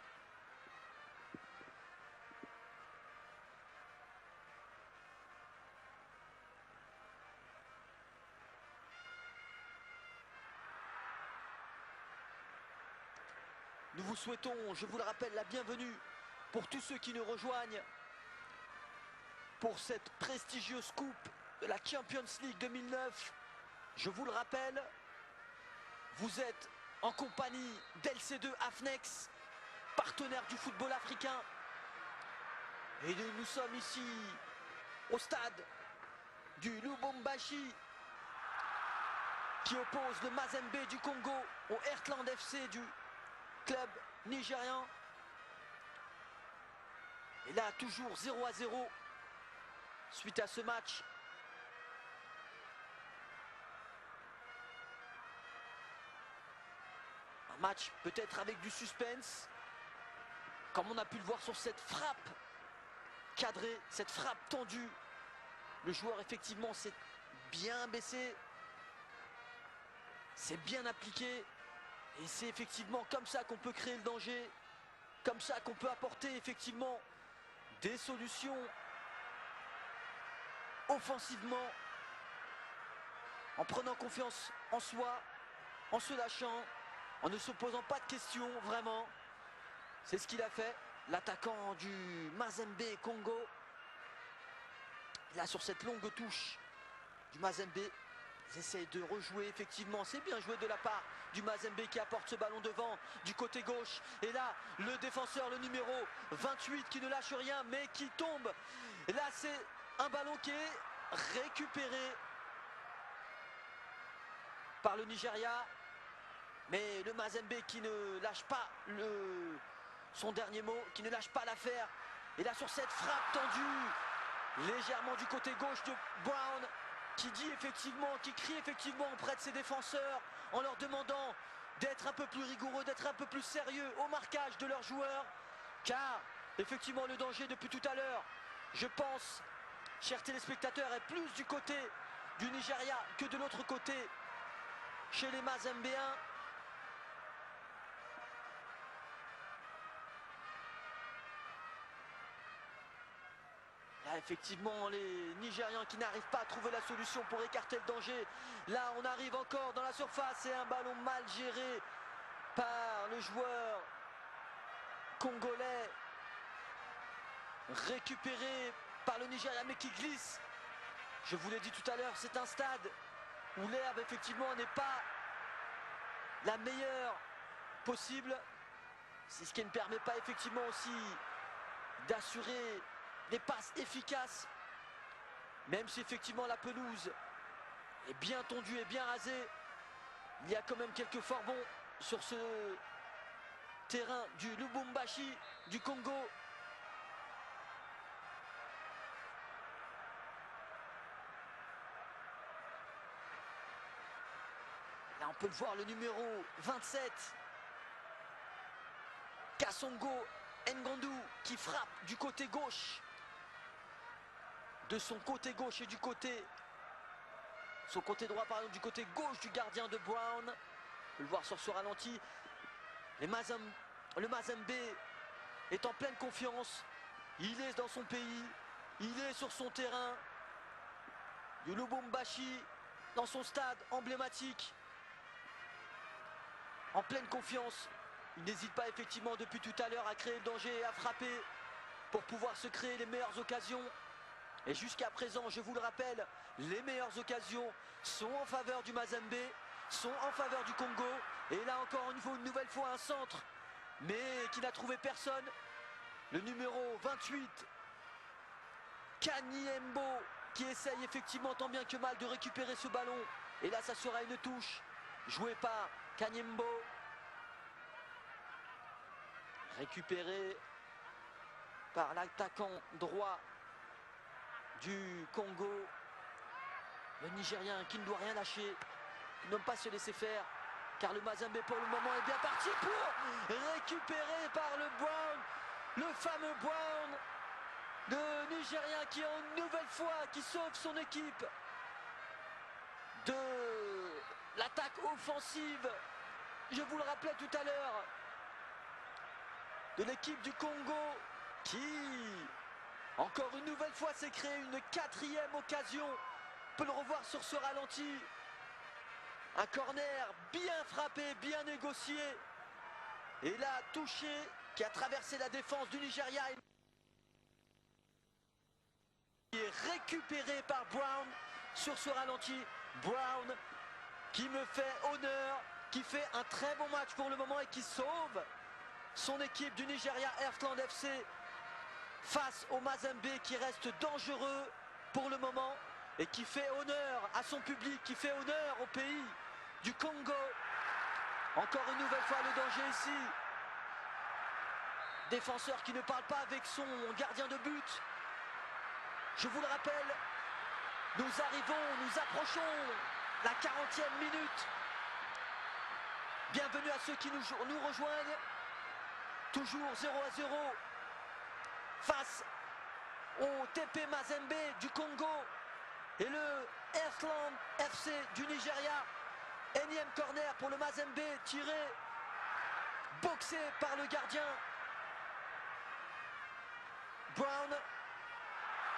Speaker 2: Nous vous souhaitons, je vous le rappelle, la bienvenue pour tous ceux qui nous rejoignent pour cette prestigieuse coupe de la Champions League 2009. Je vous le rappelle, vous êtes en compagnie d'LC2 Afnex, partenaire du football africain. Et nous sommes ici au stade du Lubumbashi qui oppose le Mazembe du Congo au Heartland FC du club nigérian. Et là, toujours 0-0 suite à ce match. Un match peut-être avec du suspense, comme on a pu le voir sur cette frappe cadrée, cette frappe tendue. Le joueur effectivement s'est bien baissé, c'est bien appliqué. Et c'est effectivement comme ça qu'on peut créer le danger, comme ça qu'on peut apporter effectivement des solutions offensivement, en prenant confiance en soi, en se lâchant, en ne se posant pas de questions, vraiment. C'est ce qu'il a fait, l'attaquant du Mazembe Congo. Là, sur cette longue touche du Mazembe, ils essayent de rejouer, effectivement, c'est bien joué de la part du Mazembe qui apporte ce ballon devant du côté gauche. Et là, le défenseur, le numéro 28 qui ne lâche rien mais qui tombe. Et là, c'est un ballon qui est récupéré par le Nigeria. Mais le Mazembe qui ne lâche pas son dernier mot, qui ne lâche pas l'affaire. Et là, sur cette frappe tendue, légèrement du côté gauche de Brown, qui dit effectivement, qui crie effectivement auprès de ses défenseurs en leur demandant d'être un peu plus rigoureux, d'être un peu plus sérieux au marquage de leurs joueurs, car effectivement le danger depuis tout à l'heure, je pense, chers téléspectateurs, est plus du côté du Nigeria que de l'autre côté chez les Mazembéens. Là, effectivement, les Nigérians qui n'arrivent pas à trouver la solution pour écarter le danger. Là, on arrive encore dans la surface et un ballon mal géré par le joueur congolais. Récupéré par le Nigeria, mais qui glisse. Je vous l'ai dit tout à l'heure, c'est un stade où l'herbe, effectivement, n'est pas la meilleure possible. C'est ce qui ne permet pas, effectivement, aussi d'assurer des passes efficaces, même si effectivement la pelouse est bien tondue et bien rasée. Il y a quand même quelques forbons sur ce terrain du Lubumbashi du Congo. Là on peut le voir, le numéro 27, Kasongo Ngandu, qui frappe du côté gauche. De son côté gauche et du côté, son côté droit pardon, du côté gauche du gardien de Brown. On peut le voir sur ce ralenti. Le Mazembe est en pleine confiance. Il est dans son pays, il est sur son terrain du Lubumbashi, dans son stade emblématique, en pleine confiance. Il n'hésite pas effectivement depuis tout à l'heure à créer le danger et à frapper pour pouvoir se créer les meilleures occasions. Et jusqu'à présent, je vous le rappelle, les meilleures occasions sont en faveur du Mazembe, sont en faveur du Congo. Et là encore, une nouvelle fois un centre, mais qui n'a trouvé personne. Le numéro 28, Kanyembo, qui essaye effectivement tant bien que mal de récupérer ce ballon. Et là, ça sera une touche jouée par Kanyembo. Récupéré par l'attaquant droit du Congo, le Nigérien qui ne doit rien lâcher, qui ne doit pas se laisser faire, car le Mazembe pour le moment est bien parti pour récupérer par le Brown, le fameux Brown, le Nigérien qui une nouvelle fois qui sauve son équipe de l'attaque offensive, je vous le rappelais tout à l'heure, de l'équipe du Congo qui encore une nouvelle fois s'est créé une 4e occasion. On peut le revoir sur ce ralenti. Un corner bien frappé, bien négocié. Et là, touché, qui a traversé la défense du Nigeria. Il est récupéré par Brown sur ce ralenti. Brown qui me fait honneur, qui fait un très bon match pour le moment et qui sauve son équipe du Nigeria Heartland FC face au Mazembe qui reste dangereux pour le moment et qui fait honneur à son public, qui fait honneur au pays du Congo. Encore une nouvelle fois le danger ici. Défenseur qui ne parle pas avec son gardien de but. Je vous le rappelle, nous approchons la 40e minute. Bienvenue à ceux qui nous rejoignent. Toujours 0-0 face au TP Mazembe du Congo et le Heartland FC du Nigeria. Énième corner pour le Mazembe, tiré, boxé par le gardien Brown.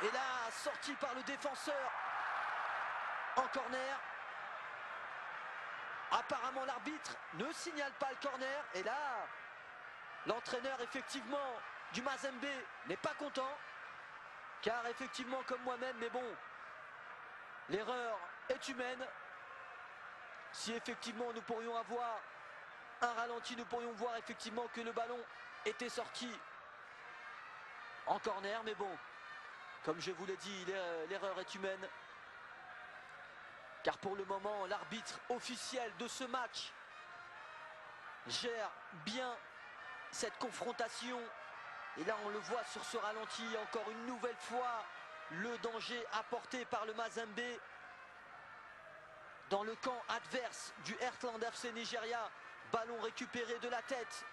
Speaker 2: Et là, sorti par le défenseur en corner. Apparemment l'arbitre ne signale pas le corner. Et là, l'entraîneur effectivement du Mazembe n'est pas content. Car effectivement comme moi-même, mais bon, l'erreur est humaine. Si effectivement nous pourrions avoir un ralenti, nous pourrions voir effectivement que le ballon était sorti en corner. Mais bon, comme je vous l'ai dit, l'erreur est humaine. Car pour le moment, l'arbitre officiel de ce match gère bien cette confrontation. Et là, on le voit sur ce ralenti, encore une nouvelle fois, le danger apporté par le Mazembe dans le camp adverse du Heartland FC Nigeria. Ballon récupéré de la tête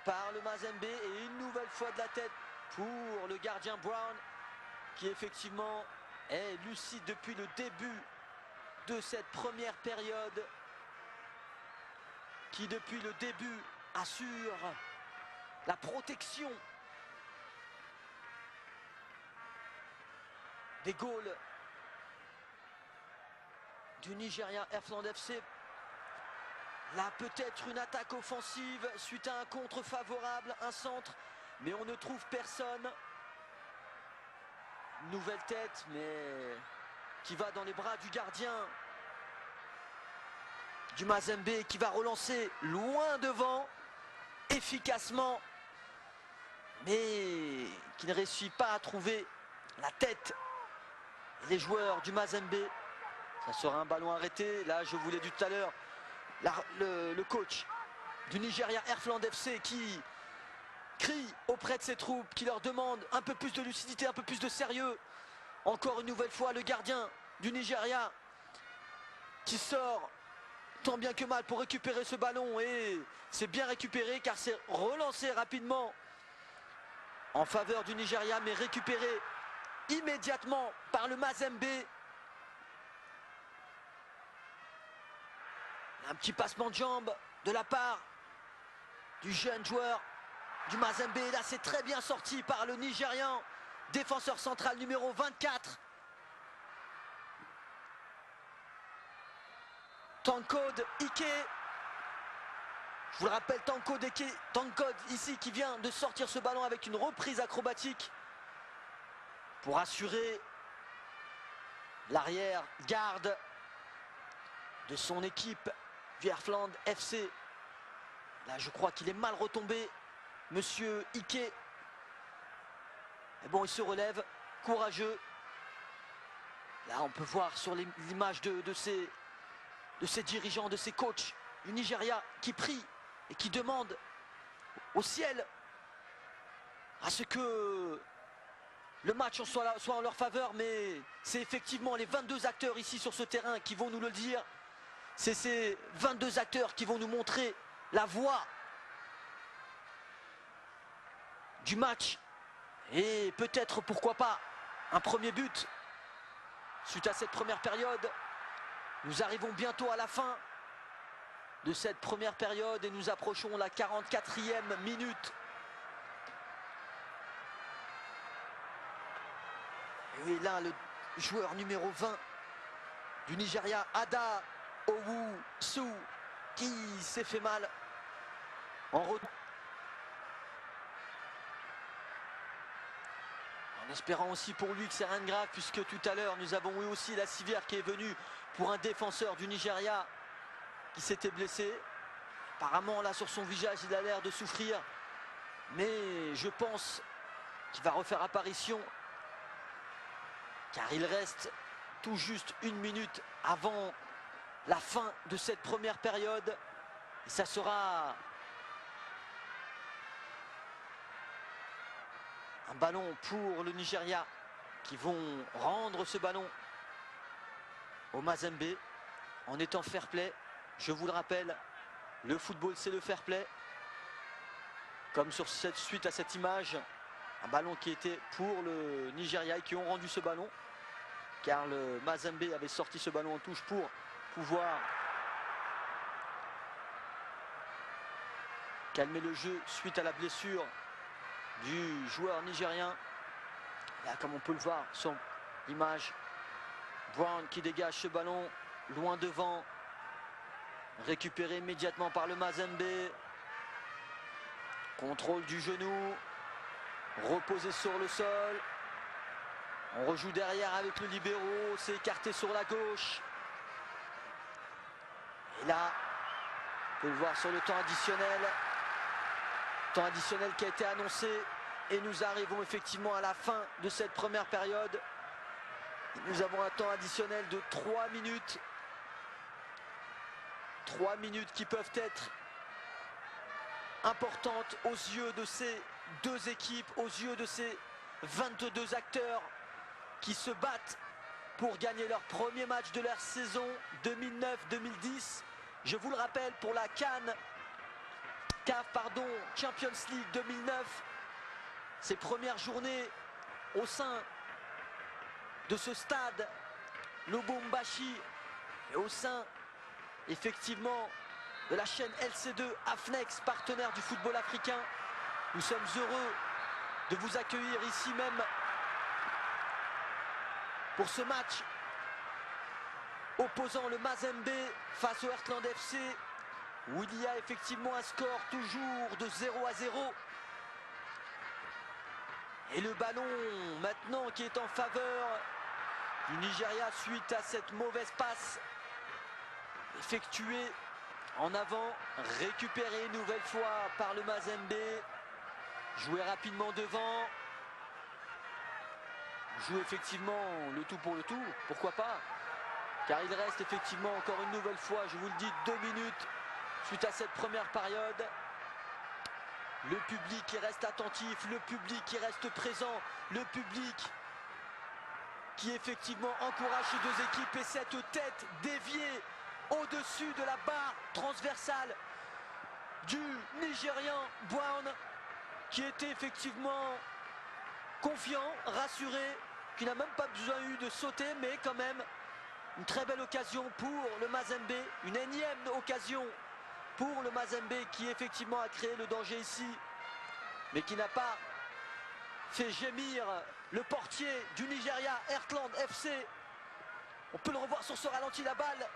Speaker 2: par le Mazembe et une nouvelle fois de la tête pour le gardien Brown qui effectivement est lucide depuis le début de cette première période, qui depuis le début assure la protection des goals du Nigeria Heartland FC. Là peut-être une attaque offensive suite à un contre favorable, un centre, mais on ne trouve personne. Nouvelle tête, mais qui va dans les bras du gardien du Mazembe, qui va relancer loin devant, efficacement, mais qui ne réussit pas à trouver la tête des joueurs du Mazembe. Ça sera un ballon arrêté. Là, je vous l'ai dit tout à l'heure, le coach du Nigeria Heartland FC qui crie auprès de ses troupes, qui leur demande un peu plus de lucidité, un peu plus de sérieux. Encore une nouvelle fois, le gardien du Nigeria qui sort tant bien que mal pour récupérer ce ballon, et c'est bien récupéré car c'est relancé rapidement en faveur du Nigeria, mais récupéré immédiatement par le Mazembe. Un petit passement de jambe de la part du jeune joueur du Mazembe. Là, c'est très bien sorti par le Nigérian, défenseur central numéro 24. Tancode Ike. Je vous le rappelle, Tancode ici qui vient de sortir ce ballon avec une reprise acrobatique pour assurer l'arrière-garde de son équipe du Heartland FC. Là, je crois qu'il est mal retombé, monsieur Ike. Mais bon, il se relève, courageux. Là, on peut voir sur l'image de ces dirigeants, de ces coachs du Nigeria qui prient et qui demandent au ciel à ce que le match soit en leur faveur. Mais c'est effectivement les 22 acteurs ici sur ce terrain qui vont nous le dire. C'est ces 22 acteurs qui vont nous montrer la voie du match. Et peut-être, pourquoi pas, un premier but suite à cette première période. Nous arrivons bientôt à la fin de cette première période et nous approchons la 44e minute. Et là, le joueur numéro 20 du Nigeria, Ada Owusu, qui s'est fait mal en retour. En espérant aussi pour lui que c'est rien de grave, puisque tout à l'heure nous avons eu aussi la civière qui est venue pour un défenseur du Nigeria qui s'était blessé. Apparemment là sur son visage il a l'air de souffrir, mais je pense qu'il va refaire apparition, car il reste tout juste une minute avant la fin de cette première période. Et ça sera un ballon pour le Nigeria qui vont rendre ce ballon au Mazembe en étant fair play. Je vous le rappelle, le football c'est le fair play. Comme sur cette suite à cette image, un ballon qui était pour le Nigeria et qui ont rendu ce ballon, car le Mazembe avait sorti ce ballon en touche pour pouvoir calmer le jeu suite à la blessure du joueur nigérien. Là, comme on peut le voir sur l'image, Brown qui dégage ce ballon loin devant, récupéré immédiatement par le Mazembe. Contrôle du genou, reposé sur le sol. On rejoue derrière avec le libéro, c'est écarté sur la gauche. Et là, on peut le voir sur le temps additionnel. Temps additionnel qui a été annoncé. Et nous arrivons effectivement à la fin de cette première période. Nous avons un temps additionnel de 3 minutes. 3 minutes qui peuvent être importantes aux yeux de ces deux équipes, aux yeux de ces 22 acteurs qui se battent pour gagner leur premier match de leur saison 2009-2010. Je vous le rappelle, pour la CAF Champions League 2009, ces premières journées au sein de ce stade Lubumbashi et au sein effectivement de la chaîne LC2 Afnex, partenaire du football africain. Nous sommes heureux de vous accueillir ici même pour ce match opposant le Mazembe face au Heartland FC, où il y a effectivement un score toujours de 0-0. Et le ballon maintenant qui est en faveur du Nigeria suite à cette mauvaise passe effectuée en avant, récupéré une nouvelle fois par le Mazembe, joué rapidement devant, joue effectivement le tout pour le tout, pourquoi pas, car il reste effectivement encore une nouvelle fois, je vous le dis, 2 minutes suite à cette première période. Le public qui reste attentif, le public qui reste présent, le public qui effectivement encourage ces deux équipes, et cette tête déviée au-dessus de la barre transversale du Nigérian Brown, qui était effectivement confiant, rassuré, qui n'a même pas besoin eu de sauter, mais quand même une très belle occasion pour le Mazembe, une énième occasion pour le Mazembe qui effectivement a créé le danger ici, mais qui n'a pas fait gémir le portier du Nigeria, Heartland FC. On peut le revoir sur ce ralenti, la balle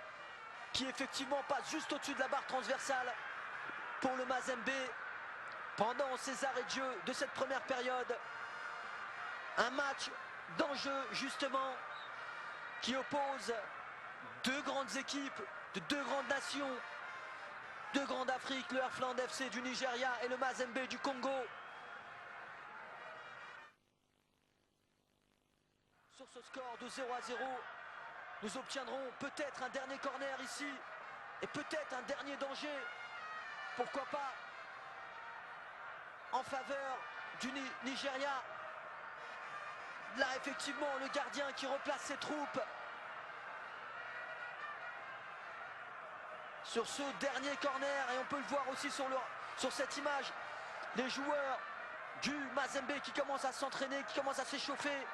Speaker 2: qui effectivement passe juste au-dessus de la barre transversale pour le Mazembe pendant ces arrêts de jeu de cette première période. Un match d'enjeu justement qui oppose deux grandes équipes de deux grandes nations, deux grandes d'Afrique, le Heartland FC du Nigeria et le Mazembe du Congo. Sur ce score de 0-0, nous obtiendrons peut-être un dernier corner ici et peut-être un dernier danger, pourquoi pas, en faveur du Nigeria. Là effectivement le gardien qui replace ses troupes. sur ce dernier corner. Et on peut le voir aussi sur cette image. Les joueurs du Mazembe qui commencent à s'entraîner, qui commencent à s'échauffer.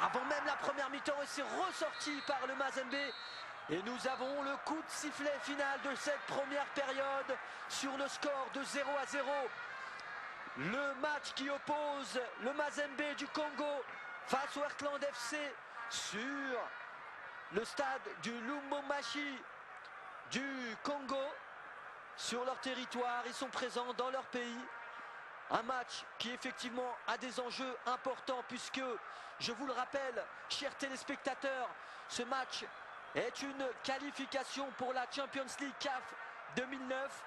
Speaker 2: Avant même la première mi-temps, et c'est ressorti par le Mazembe. Et nous avons le coup de sifflet final de cette première période sur le score de 0-0. Le match qui oppose le Mazembe du Congo face au Heartland FC sur le stade du Lubumbashi du Congo. Sur leur territoire, ils sont présents dans leur pays. Un match qui effectivement a des enjeux importants puisque, je vous le rappelle, chers téléspectateurs, ce match est une qualification pour la Champions League CAF 2009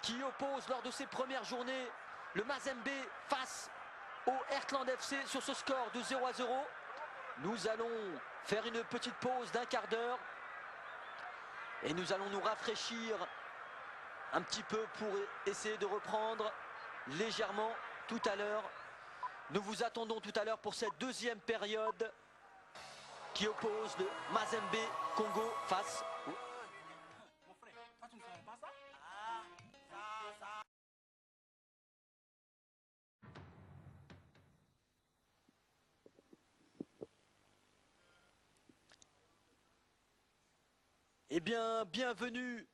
Speaker 2: qui oppose lors de ses premières journées le Mazembe face au Heartland FC sur ce score de 0-0. Nous allons faire une petite pause d'1 quart d'heure et nous allons nous rafraîchir un petit peu pour essayer de reprendre légèrement tout à l'heure. Nous vous attendons tout à l'heure pour cette deuxième période qui oppose le Mazembe Congo face au... Eh bien, bienvenue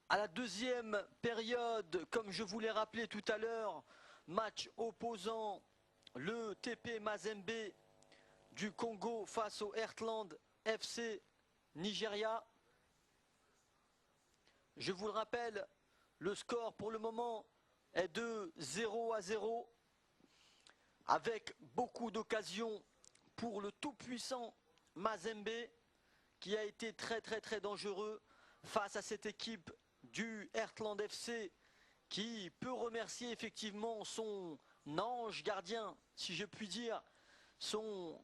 Speaker 2: à la deuxième période, comme je vous l'ai rappelé tout à l'heure, match opposant le TP Mazembe du Congo face au Heartland FC Nigeria. Je vous le rappelle, le score pour le moment est de 0-0 avec beaucoup d'occasions pour le tout-puissant Mazembe qui a été très dangereux face à cette équipe du Heartland FC qui peut remercier effectivement son ange gardien, si je puis dire, son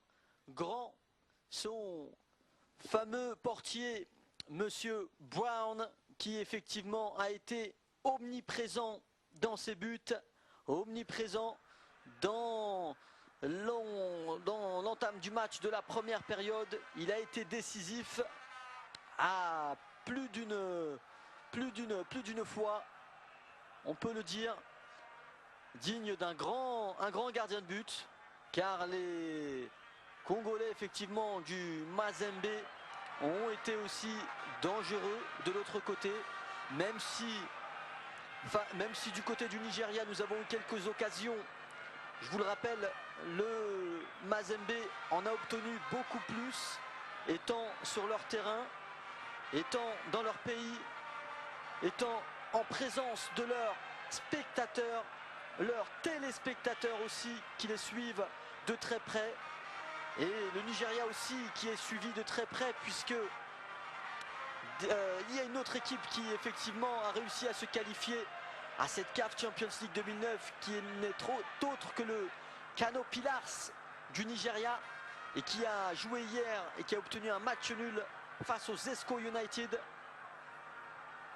Speaker 2: fameux portier, Monsieur Brown, qui effectivement a été omniprésent dans ses buts, omniprésent dans l'entame du match de la première période. Il a été décisif à plus d'une fois, on peut le dire, digne d'un grand gardien de but, car les Congolais effectivement du Mazembe ont été aussi dangereux de l'autre côté, même si du côté du Nigeria nous avons eu quelques occasions. Je vous le rappelle, le Mazembe en a obtenu beaucoup plus, étant sur leur terrain, étant dans leur pays, étant en présence de leurs spectateurs, leurs téléspectateurs aussi qui les suivent de très près. Et le Nigeria aussi qui est suivi de très près puisque il y a une autre équipe qui effectivement a réussi à se qualifier à cette CAF Champions League 2009 qui n'est autre que le Kano Pillars du Nigeria et qui a joué hier et qui a obtenu un match nul face aux Zesco United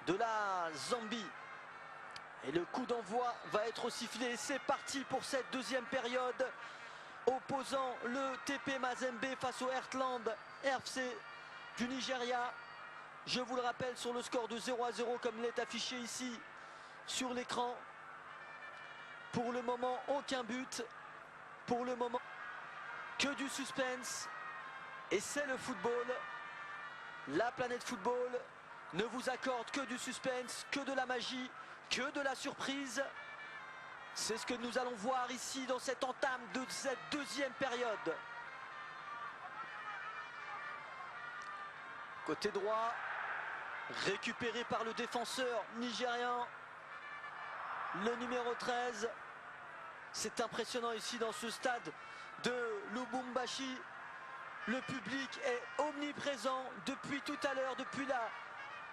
Speaker 2: de la Zambie. Et le coup d'envoi va être sifflé et c'est parti pour cette deuxième période opposant le TP Mazembe face au Heartland FC du Nigeria. Je vous le rappelle sur le score de 0-0 comme il est affiché ici sur l'écran. Pour le moment, aucun but. Pour le moment, que du suspense. Et c'est le football. La planète football ne vous accorde que du suspense, que de la magie, que de la surprise. C'est ce que nous allons voir ici dans cette entame de cette deuxième période. Côté droit, récupéré par le défenseur nigérien, le numéro 13. C'est impressionnant ici dans ce stade de Lubumbashi. Le public est omniprésent depuis tout à l'heure, depuis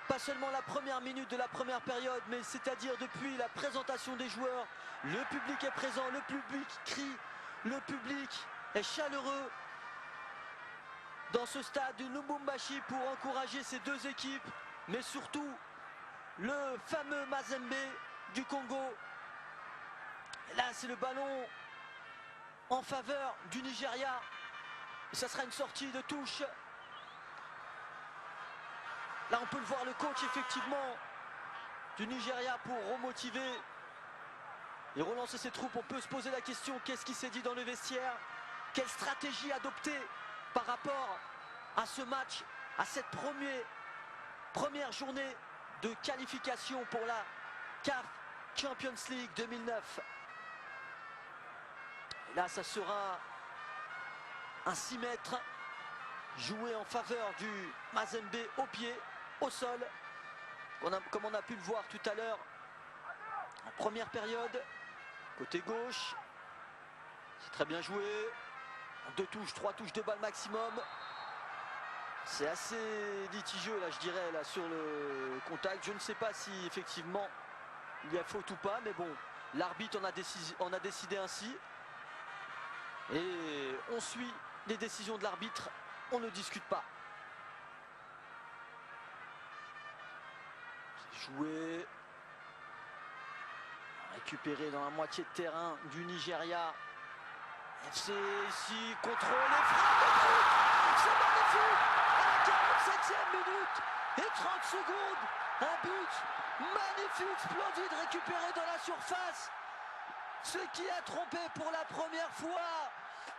Speaker 2: pas seulement la première minute de la première période, mais c'est-à-dire depuis la présentation des joueurs. Le public est présent, le public crie, le public est chaleureux dans ce stade de Lubumbashi pour encourager ces deux équipes, mais surtout le fameux Mazembe du Congo. Là, c'est le ballon en faveur du Nigeria. Et ça sera une sortie de touche. Là, on peut le voir, le coach, effectivement, du Nigeria pour remotiver et relancer ses troupes. On peut se poser la question, qu'est-ce qui s'est dit dans le vestiaire? Quelle stratégie adopter par rapport à ce match, à cette première journée de qualification pour la CAF Champions League 2009. Et là, ça sera un 6 mètres joué en faveur du Mazembe au pied, au sol, comme on a pu le voir tout à l'heure en première période. Côté gauche, c'est très bien joué. 2 touches, 3 touches de balle maximum. C'est assez litigieux là, je dirais, là sur le contact. Je ne sais pas si effectivement il y a faute ou pas, mais bon, l'arbitre en a décidé ainsi. Et on suit les décisions de l'arbitre, on ne discute pas. Joué, récupéré dans la moitié de terrain du Nigeria. FC ici, contrôle et frappe. C'est magnifique. À la 47e minute et 30 secondes. Un but magnifique, splendide, récupéré dans la surface. Ce qui a trompé pour la première fois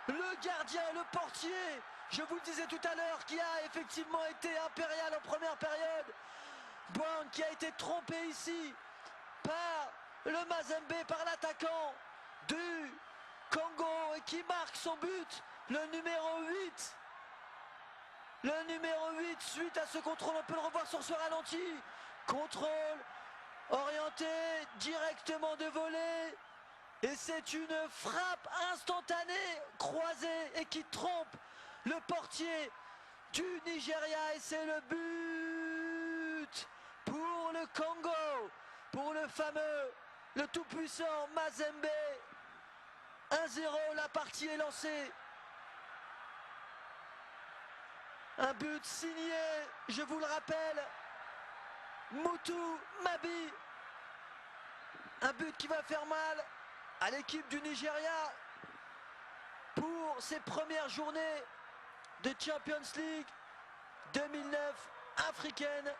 Speaker 2: le gardien, le portier. Je vous le disais tout à l'heure, qui a effectivement été impérial en première période. Brown qui a été trompé ici par le Mazembe, par l'attaquant du Congo et qui marque son but, le numéro 8. Le numéro 8, suite à ce contrôle, on peut le revoir sur ce ralenti. Contrôle, orienté directement de volée. Et c'est une frappe instantanée, croisée et qui trompe le portier du Nigeria. Et c'est le but pour le Congo, pour le fameux, le tout-puissant Mazembe. 1-0, la partie est lancée. Un but signé, je vous le rappelle, Moutou Mabi. Un but qui va faire mal à l'équipe du Nigeria pour ses premières journées de Champions League 2009 africaine.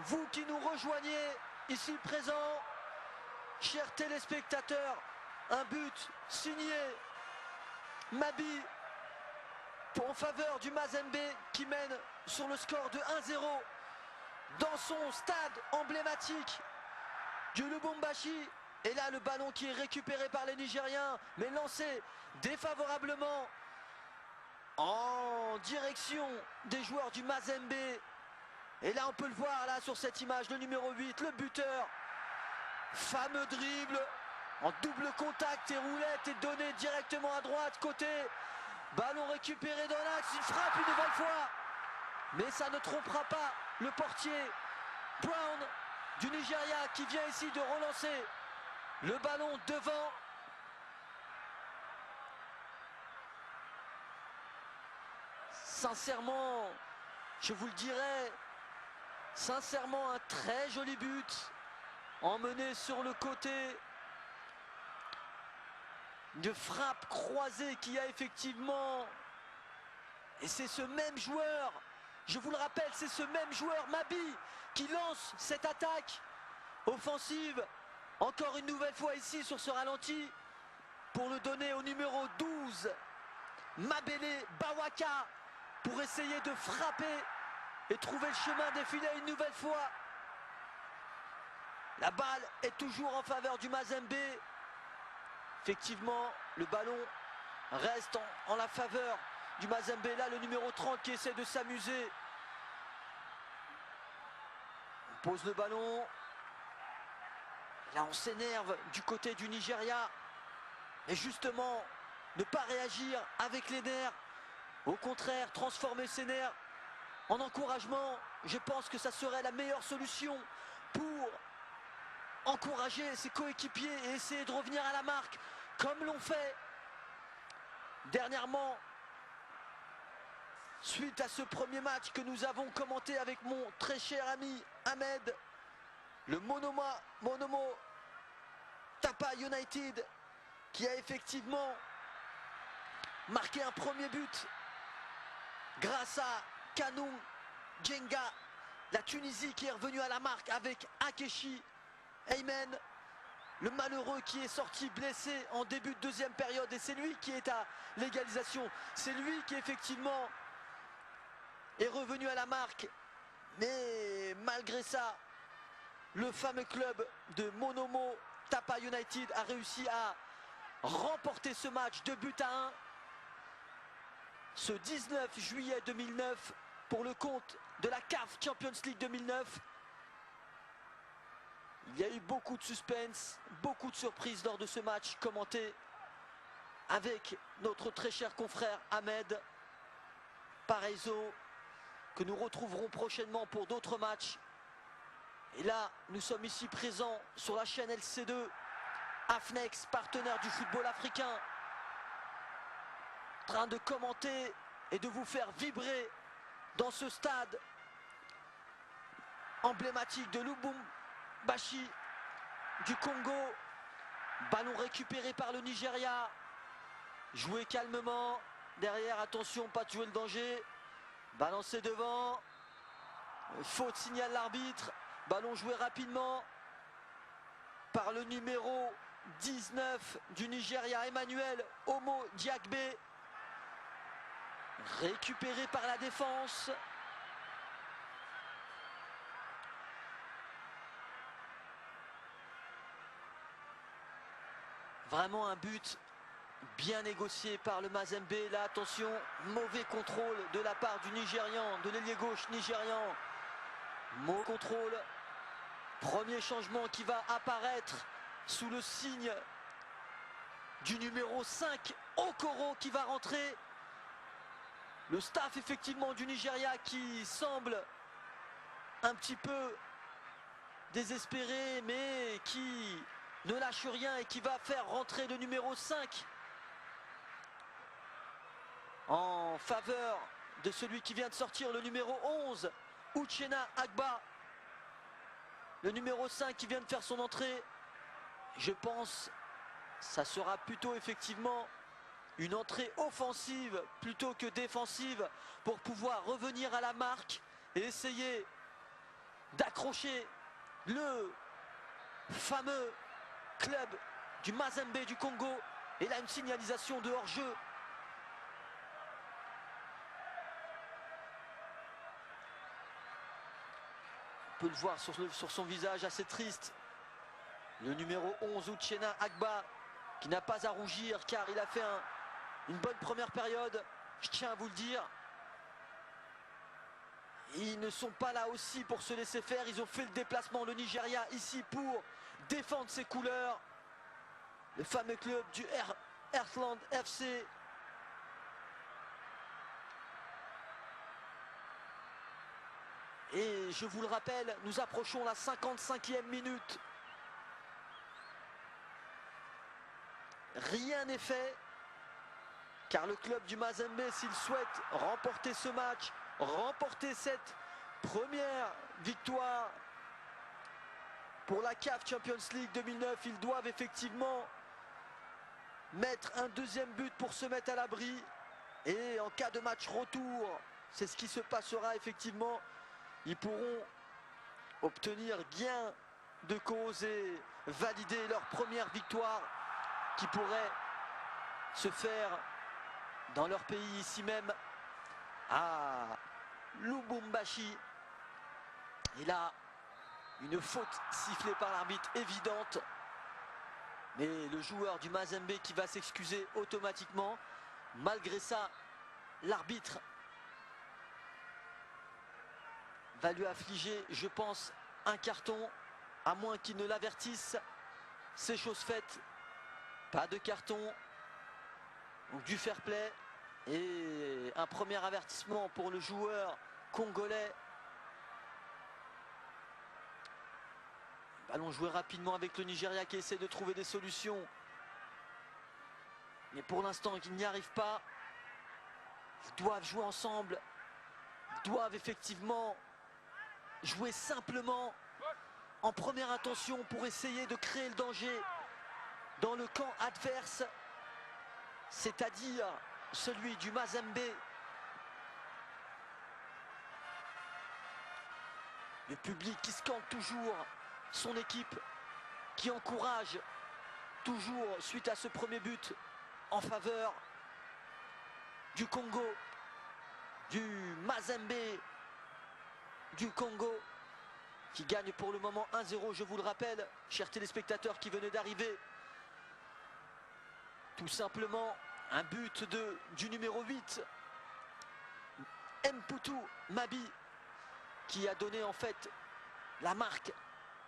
Speaker 2: Vous qui nous rejoignez ici présents, chers téléspectateurs, un but signé Mabi en faveur du Mazembe qui mène sur le score de 1-0 dans son stade emblématique du Lubumbashi. Et là, le ballon qui est récupéré par les Nigériens, mais lancé défavorablement en direction des joueurs du Mazembe. Et là, on peut le voir là sur cette image, le numéro 8, le buteur. Fameux dribble en double contact et roulette et donné directement à droite, côté. Ballon récupéré dans l'axe, une frappe une nouvelle fois. Mais ça ne trompera pas le portier Brown du Nigeria qui vient ici de relancer le ballon devant. Sincèrement, je vous le dirais, sincèrement un très joli but emmené sur le côté de frappe croisée qui a effectivement, et c'est ce même joueur, je vous le rappelle, c'est ce même joueur Mabi qui lance cette attaque offensive encore une nouvelle fois ici sur ce ralenti pour le donner au numéro 12 Mabele Bawaka pour essayer de frapper et trouver le chemin défilé une nouvelle fois. La balle est toujours en faveur du Mazembe. Effectivement, le ballon reste en la faveur du Mazembe. Là, le numéro 30 qui essaie de s'amuser. On pose le ballon. Là, on s'énerve du côté du Nigeria. Et justement, ne pas réagir avec les nerfs. Au contraire, transformer ces nerfs en encouragement. Je pense que ça serait la meilleure solution pour encourager ses coéquipiers et essayer de revenir à la marque comme l'ont fait dernièrement suite à ce premier match que nous avons commenté avec mon très cher ami Ahmed, le Monomo Tapa United qui a effectivement marqué un premier but grâce à Kanung Djenga. La Tunisie qui est revenue à la marque avec Akeshi Aymen. Le malheureux qui est sorti blessé en début de deuxième période. Et c'est lui qui est à l'égalisation. C'est lui qui effectivement est revenu à la marque. Mais malgré ça, le fameux club de Monomo Tapa United a réussi à remporter ce match 2-1 ce 19 juillet 2009 pour le compte de la CAF Champions League 2009. Il y a eu beaucoup de suspense, beaucoup de surprises lors de ce match commenté avec notre très cher confrère Ahmed Pareizo, que nous retrouverons prochainement pour d'autres matchs. Et là, nous sommes ici présents sur la chaîne LC2, Afnex, partenaire du football africain, en train de commenter et de vous faire vibrer dans ce stade emblématique de Lubumbashi du Congo. Ballon récupéré par le Nigeria. Joué calmement. Derrière, attention, pas de jouer le danger. Balancé devant. Faute, signale l'arbitre. Ballon joué rapidement par le numéro 19 du Nigeria, Emmanuel Omo Diakbe. Récupéré par la défense. Vraiment un but bien négocié par le Mazembe. Là, attention, mauvais contrôle de la part du Nigérian, de l'ailier gauche nigérian. Mauvais contrôle. Premier changement qui va apparaître sous le signe du numéro 5, Okoro, qui va rentrer. Le staff effectivement du Nigeria qui semble un petit peu désespéré, mais qui ne lâche rien et qui va faire rentrer le numéro 5 en faveur de celui qui vient de sortir, le numéro 11, Uchenna Agba. Le numéro 5 qui vient de faire son entrée. Je pense ça sera plutôt effectivement une entrée offensive plutôt que défensive pour pouvoir revenir à la marque et essayer d'accrocher le fameux club du Mazembe du Congo. Et là, une signalisation de hors-jeu. On peut le voir sur son visage assez triste. Le numéro 11, Uchenna Agba, qui n'a pas à rougir car il a fait une bonne première période, je tiens à vous le dire. Ils ne sont pas là aussi pour se laisser faire, ils ont fait le déplacement, le Nigeria, ici pour défendre ses couleurs. Le fameux club du Earthland FC. Et je vous le rappelle, nous approchons la 55e minute. Rien n'est fait, car le club du Mazembe, s'il souhaite remporter ce match, remporter cette première victoire pour la CAF Champions League 2009, ils doivent effectivement mettre un deuxième but pour se mettre à l'abri. Et en cas de match retour, c'est ce qui se passera effectivement. Ils pourront obtenir gain de cause et valider leur première victoire qui pourrait se faire dans leur pays, ici même à Lubumbashi. Et là, une faute sifflée par l'arbitre évidente. Mais le joueur du Mazembe qui va s'excuser automatiquement. Malgré ça, l'arbitre va lui affliger, je pense, un carton, à moins qu'il ne l'avertisse. C'est chose faite. Pas de carton. Donc du fair play. Et un premier avertissement pour le joueur congolais. Ballon joué rapidement avec le Nigeria qui essaie de trouver des solutions. Mais pour l'instant, ils n'y arrivent pas. Ils doivent jouer ensemble. Ils doivent effectivement jouer simplement en première intention pour essayer de créer le danger dans le camp adverse, c'est-à-dire celui du Mazembe. Le public qui scande toujours son équipe, qui encourage toujours suite à ce premier but en faveur du Congo, du Mazembe du Congo, qui gagne pour le moment 1-0, je vous le rappelle, chers téléspectateurs qui venaient d'arriver. Tout simplement un but du numéro 8, Mputu Mabi, qui a donné en fait la marque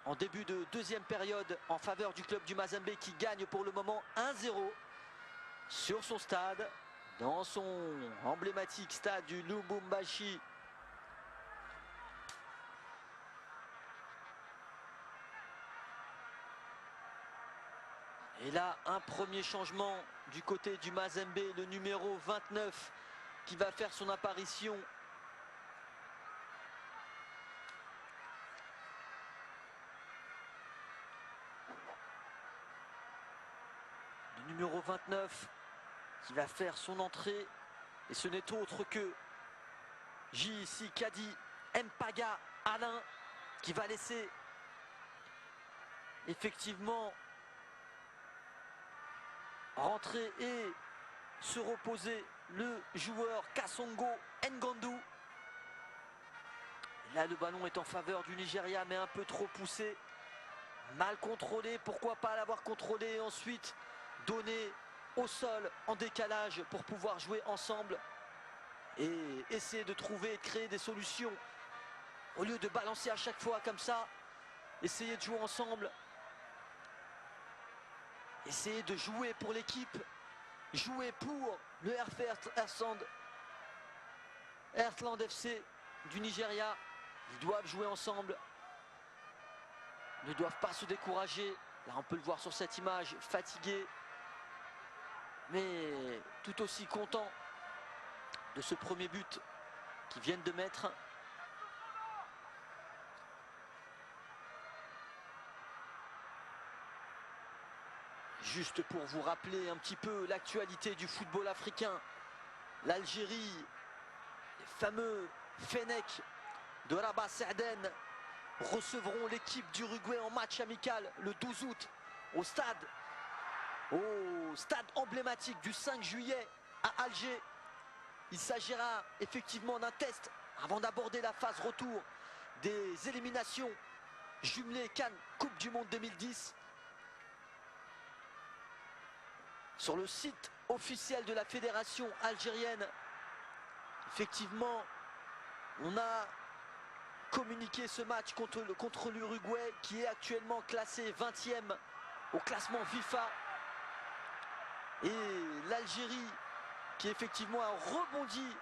Speaker 2: en début de deuxième période en faveur du club du Mazembe, qui gagne pour le moment 1-0 sur son stade, dans son emblématique stade du Lubumbashi. Et là, un premier changement du côté du Mazembe, le numéro 29 qui va faire son apparition. Le numéro 29 qui va faire son entrée. Et ce n'est autre que J.C. Kadi Mpaga Alain, qui va laisser effectivement rentrer et se reposer le joueur Kasongo Ngandu. Là, le ballon est en faveur du Nigeria, mais un peu trop poussé, mal contrôlé. Pourquoi pas l'avoir contrôlé et ensuite donné au sol en décalage pour pouvoir jouer ensemble et essayer de trouver et de créer des solutions au lieu de balancer à chaque fois comme ça. Essayer de jouer ensemble, essayer de jouer pour l'équipe, jouer pour le Earthland FC du Nigeria. Ils doivent jouer ensemble, ne doivent pas se décourager. Là, on peut le voir sur cette image, fatigué, mais tout aussi content de ce premier but qu'ils viennent de mettre. Juste pour vous rappeler un petit peu l'actualité du football africain, l'Algérie, les fameux Fenech de Rabat Sa'den recevront l'équipe d'Uruguay en match amical le 12 août au stade emblématique du 5 juillet à Alger. Il s'agira effectivement d'un test avant d'aborder la phase retour des éliminations jumelées CAN Coupe du Monde 2010. Sur le site officiel de la fédération algérienne, effectivement, on a communiqué ce match contre l'Uruguay, qui est actuellement classé 20e au classement FIFA. Et l'Algérie, qui effectivement a rebondi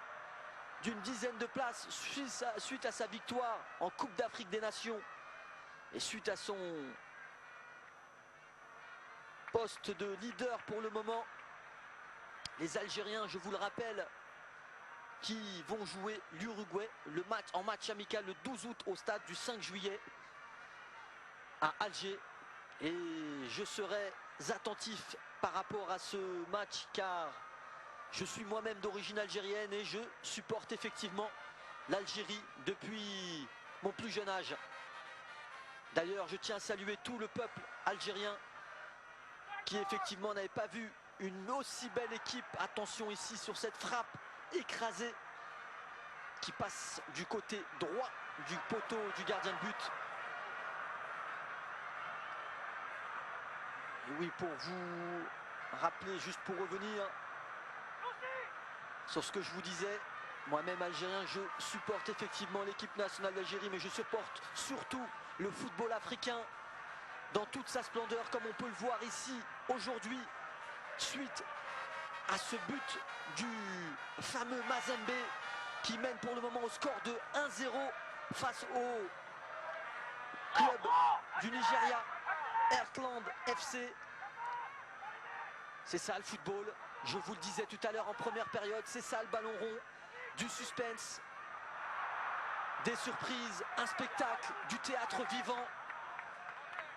Speaker 2: d'une dizaine de places suite à sa victoire en Coupe d'Afrique des Nations et suite à son poste de leader pour le moment. Les Algériens, je vous le rappelle, qui vont jouer l'Uruguay en match amical le 12 août au stade du 5 juillet à Alger. Et je serai attentif par rapport à ce match, car je suis moi-même d'origine algérienne et je supporte effectivement l'Algérie depuis mon plus jeune âge. D'ailleurs, je tiens à saluer tout le peuple algérien qui effectivement n'avait pas vu une aussi belle équipe. Attention ici sur cette frappe écrasée qui passe du côté droit du poteau du gardien de but. Et oui, pour vous rappeler, juste pour revenir sur ce que je vous disais, moi-même algérien, je supporte effectivement l'équipe nationale d'Algérie, mais je supporte surtout le football africain dans toute sa splendeur, comme on peut le voir ici aujourd'hui, suite à ce but du fameux Mazembe, qui mène pour le moment au score de 1-0 face au club du Nigeria, Earthland FC. C'est ça le football, je vous le disais tout à l'heure en première période, c'est ça le ballon rond, du suspense, des surprises, un spectacle, du théâtre vivant.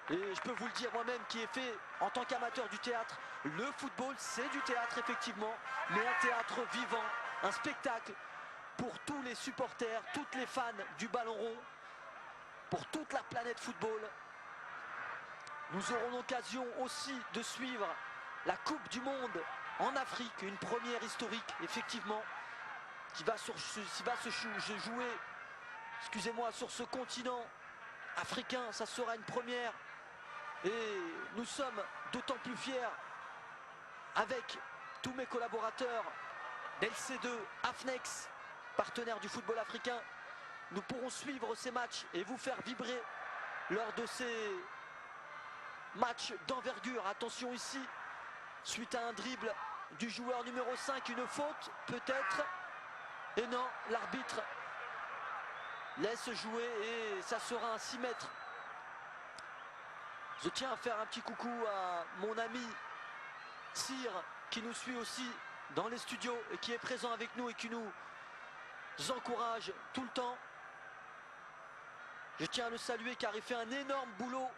Speaker 2: Et je peux vous le dire moi-même, qui ai fait en tant qu'amateur du théâtre, le football c'est du théâtre effectivement, mais un théâtre vivant, un spectacle pour tous les supporters, toutes les fans du ballon rond. pour toute la planète football. Nous aurons l'occasion aussi de suivre la Coupe du Monde en Afrique, une première historique, effectivement, qui va se jouer, excusez-moi, sur ce continent africain. Ça sera une première et nous sommes d'autant plus fiers avec tous mes collaborateurs d'LC2, AFNEX, partenaire du football africain. Nous pourrons suivre ces matchs et vous faire vibrer lors de ces matchs d'envergure. Attention ici, suite à un dribble du joueur numéro 5, une faute peut-être. Et non, l'arbitre laisse jouer et ça sera un 6 mètres. Je tiens à faire un petit coucou à mon ami Cyr qui nous suit aussi dans les studios et qui est présent avec nous et qui nous encourage tout le temps. Je tiens à le saluer car il fait un énorme boulot.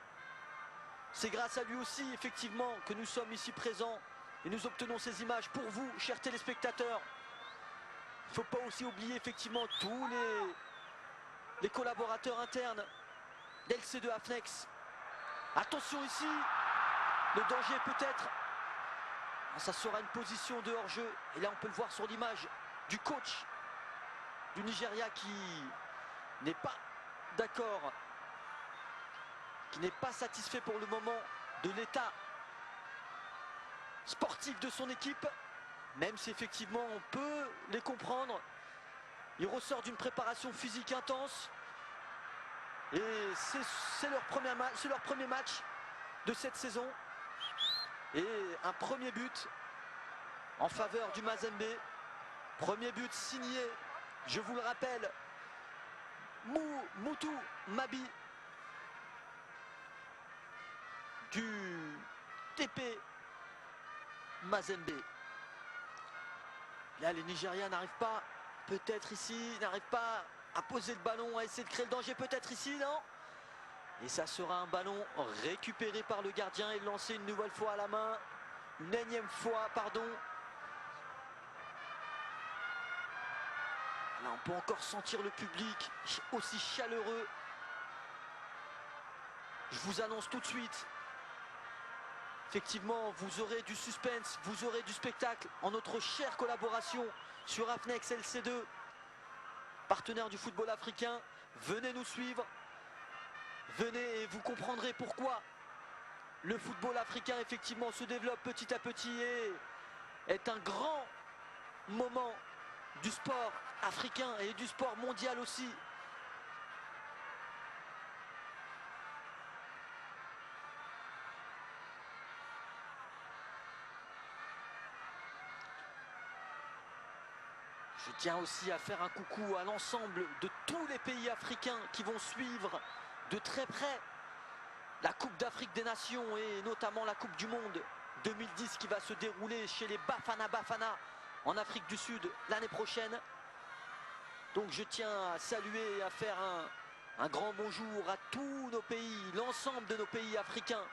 Speaker 2: C'est grâce à lui aussi effectivement que nous sommes ici présents et nous obtenons ces images pour vous, chers téléspectateurs. Il ne faut pas aussi oublier effectivement tous les collaborateurs internes d'LC2 AFNEX. Attention ici, le danger peut-être. Ça sera une position de hors-jeu. Et là on peut le voir sur l'image du coach du Nigeria qui n'est pas d'accord, qui n'est pas satisfait pour le moment de l'état sportif de son équipe, même si effectivement on peut les comprendre. Il ressort d'une préparation physique intense et c'est leur premier match de cette saison et un premier but en faveur du Mazembe. Premier but signé, je vous le rappelle, Moutou Mabi du TP Mazembe. Là les Nigériens n'arrivent pas, peut-être ici, n'arrivent pas à poser le ballon, à essayer de créer le danger, peut-être ici, non? Et ça sera un ballon récupéré par le gardien et lancé une nouvelle fois à la main, une énième fois, pardon. Là on peut encore sentir le public aussi chaleureux. Je vous annonce tout de suite, effectivement, vous aurez du suspense, vous aurez du spectacle en notre chère collaboration sur AFNEX LC2, partenaire du football africain. Venez nous suivre, venez et vous comprendrez pourquoi le football africain effectivement se développe petit à petit et est un grand moment du sport africain et du sport mondial aussi. Je tiens aussi à faire un coucou à l'ensemble de tous les pays africains qui vont suivre de très près la Coupe d'Afrique des Nations et notamment la Coupe du Monde 2010 qui va se dérouler chez les Bafana Bafana en Afrique du Sud l'année prochaine. Donc je tiens à saluer et à faire un grand bonjour à tous nos pays, l'ensemble de nos pays africains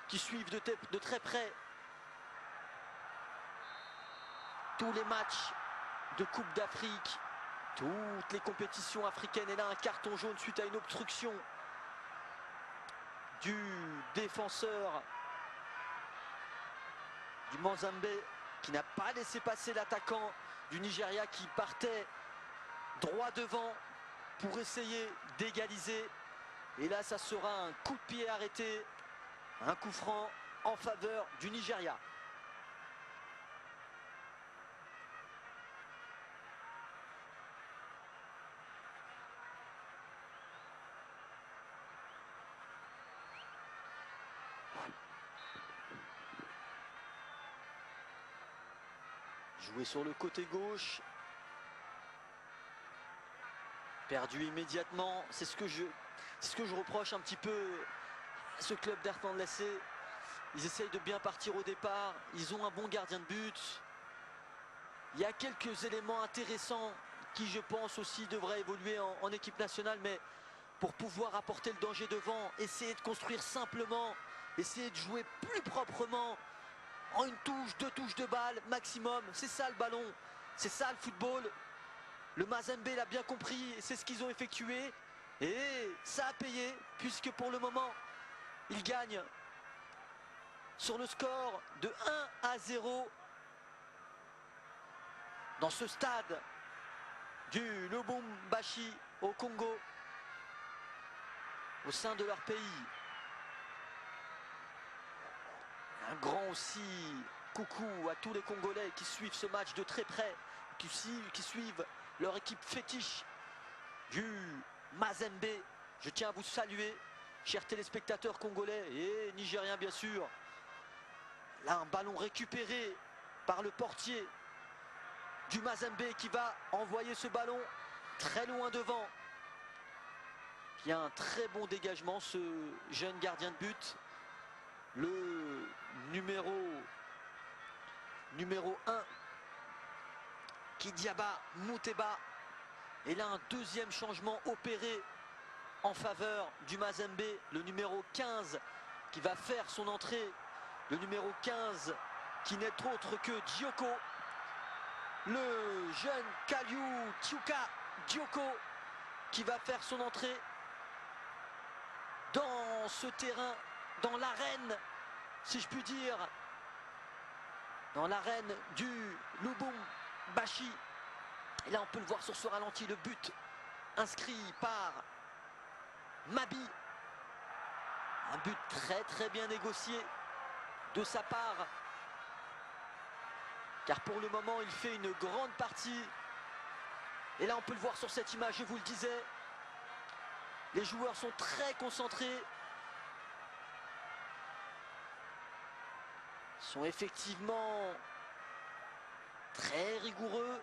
Speaker 2: qui suivent de très près tous les matchs de Coupe d'Afrique, toutes les compétitions africaines. Et là un carton jaune suite à une obstruction du défenseur du Mazembe qui n'a pas laissé passer l'attaquant du Nigeria qui partait droit devant pour essayer d'égaliser. Et là ça sera un coup de pied arrêté, un coup franc en faveur du Nigeria. Joué sur le côté gauche. Perdu immédiatement. C'est ce que je reproche un petit peu à ce club d'Hertan de Lessé. Ils essayent de bien partir au départ. Ils ont un bon gardien de but. Il y a quelques éléments intéressants qui, je pense, aussi devraient évoluer en équipe nationale. Mais pour pouvoir apporter le danger devant, essayer de construire simplement, essayer de jouer plus proprement, en une touche, deux touches de balle maximum, c'est ça le ballon, c'est ça le football. Le Mazembe l'a bien compris et c'est ce qu'ils ont effectué. Et ça a payé, puisque pour le moment, il gagne sur le score de 1-0 dans ce stade du Lubumbashi au Congo, au sein de leur pays. Un grand aussi coucou à tous les Congolais qui suivent ce match de très près, qui suivent leur équipe fétiche du Mazembe. Je tiens à vous saluer, chers téléspectateurs congolais et nigériens bien sûr. Là, un ballon récupéré par le portier du Mazembe qui va envoyer ce ballon très loin devant. Il y a un très bon dégagement, ce jeune gardien de but. Le numéro 1, Kidiaba Mouteba. Et là, un deuxième changement opéré en faveur du Mazembe. Le numéro 15 qui va faire son entrée. Le numéro 15 qui n'est autre que Dioko. Le jeune Kaliu Tiuka Dioko qui va faire son entrée dans ce terrain, dans l'arène, si je puis dire, dans l'arène du Lubumbashi. Et là, on peut le voir sur ce ralenti, le but inscrit par Mabi. Un but très très bien négocié de sa part. Car pour le moment, il fait une grande partie. Et là, on peut le voir sur cette image, je vous le disais. Les joueurs sont très concentrés. Ils sont effectivement très rigoureux.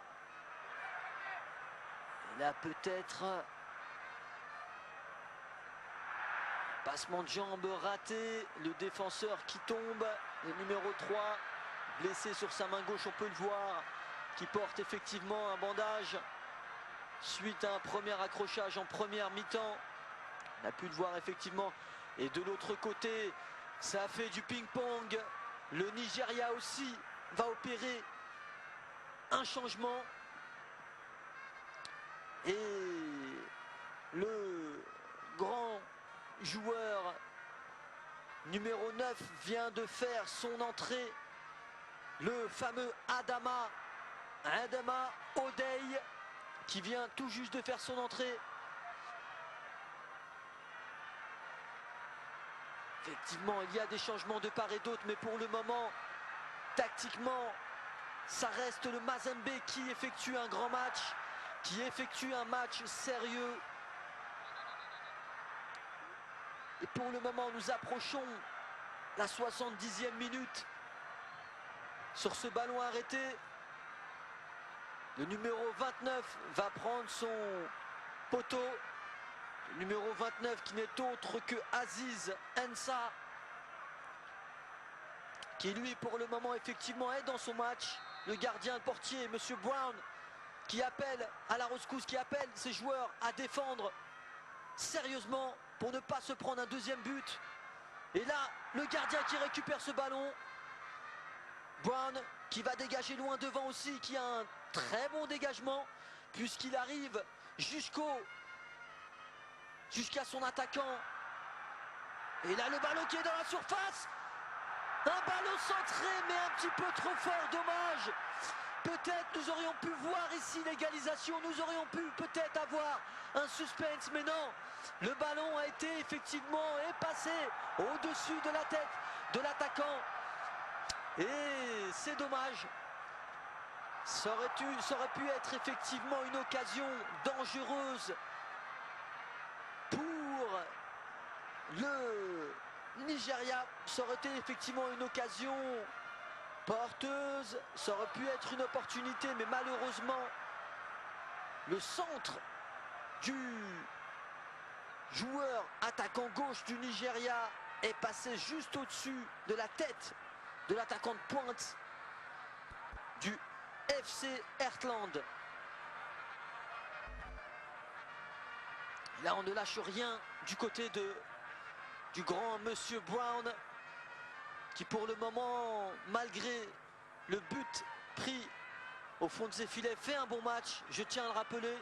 Speaker 2: Et là, peut-être passement de jambe raté. Le défenseur qui tombe. Le numéro 3, blessé sur sa main gauche, on peut le voir, qui porte effectivement un bandage suite à un premier accrochage en première mi-temps. On a pu le voir effectivement. Et de l'autre côté, ça a fait du ping-pong. Le Nigeria aussi va opérer un changement. Et le grand joueur numéro 9 vient de faire son entrée. Le fameux Adama Odey qui vient tout juste de faire son entrée. Effectivement, il y a des changements de part et d'autre, mais pour le moment, tactiquement, ça reste le Mazembe qui effectue un grand match, qui effectue un match sérieux. Et pour le moment, nous approchons la 70e minute. Sur ce ballon arrêté, le numéro 29 va prendre son poteau. Le numéro 29 qui n'est autre que Aziz Ensa, qui lui pour le moment effectivement est dans son match. Le gardien, le portier, Monsieur Brown, qui appelle à la rescousse, qui appelle ses joueurs à défendre sérieusement pour ne pas se prendre un deuxième but. Et là, le gardien qui récupère ce ballon. Brown qui va dégager loin devant aussi, qui a un très bon dégagement puisqu'il arrive jusqu'à son attaquant. Et là, le ballon qui est dans la surface. Un ballon centré, mais un petit peu trop fort, dommage. Peut-être nous aurions pu voir ici l'égalisation, nous aurions pu peut-être avoir un suspense, mais non. Le ballon a été effectivement passé au-dessus de la tête de l'attaquant. Et c'est dommage. Ça aurait pu être effectivement une occasion dangereuse pour le Nigeria. Ça aurait été effectivement une occasion porteuse. Ça aurait pu être une opportunité, mais malheureusement, le centre du joueur attaquant gauche du Nigeria est passé juste au-dessus de la tête de l'attaquant de pointe du FC Heartland. Là, on ne lâche rien du côté du grand Monsieur Brown, qui pour le moment, malgré le but pris au fond de ses filets, fait un bon match. Je tiens à le rappeler,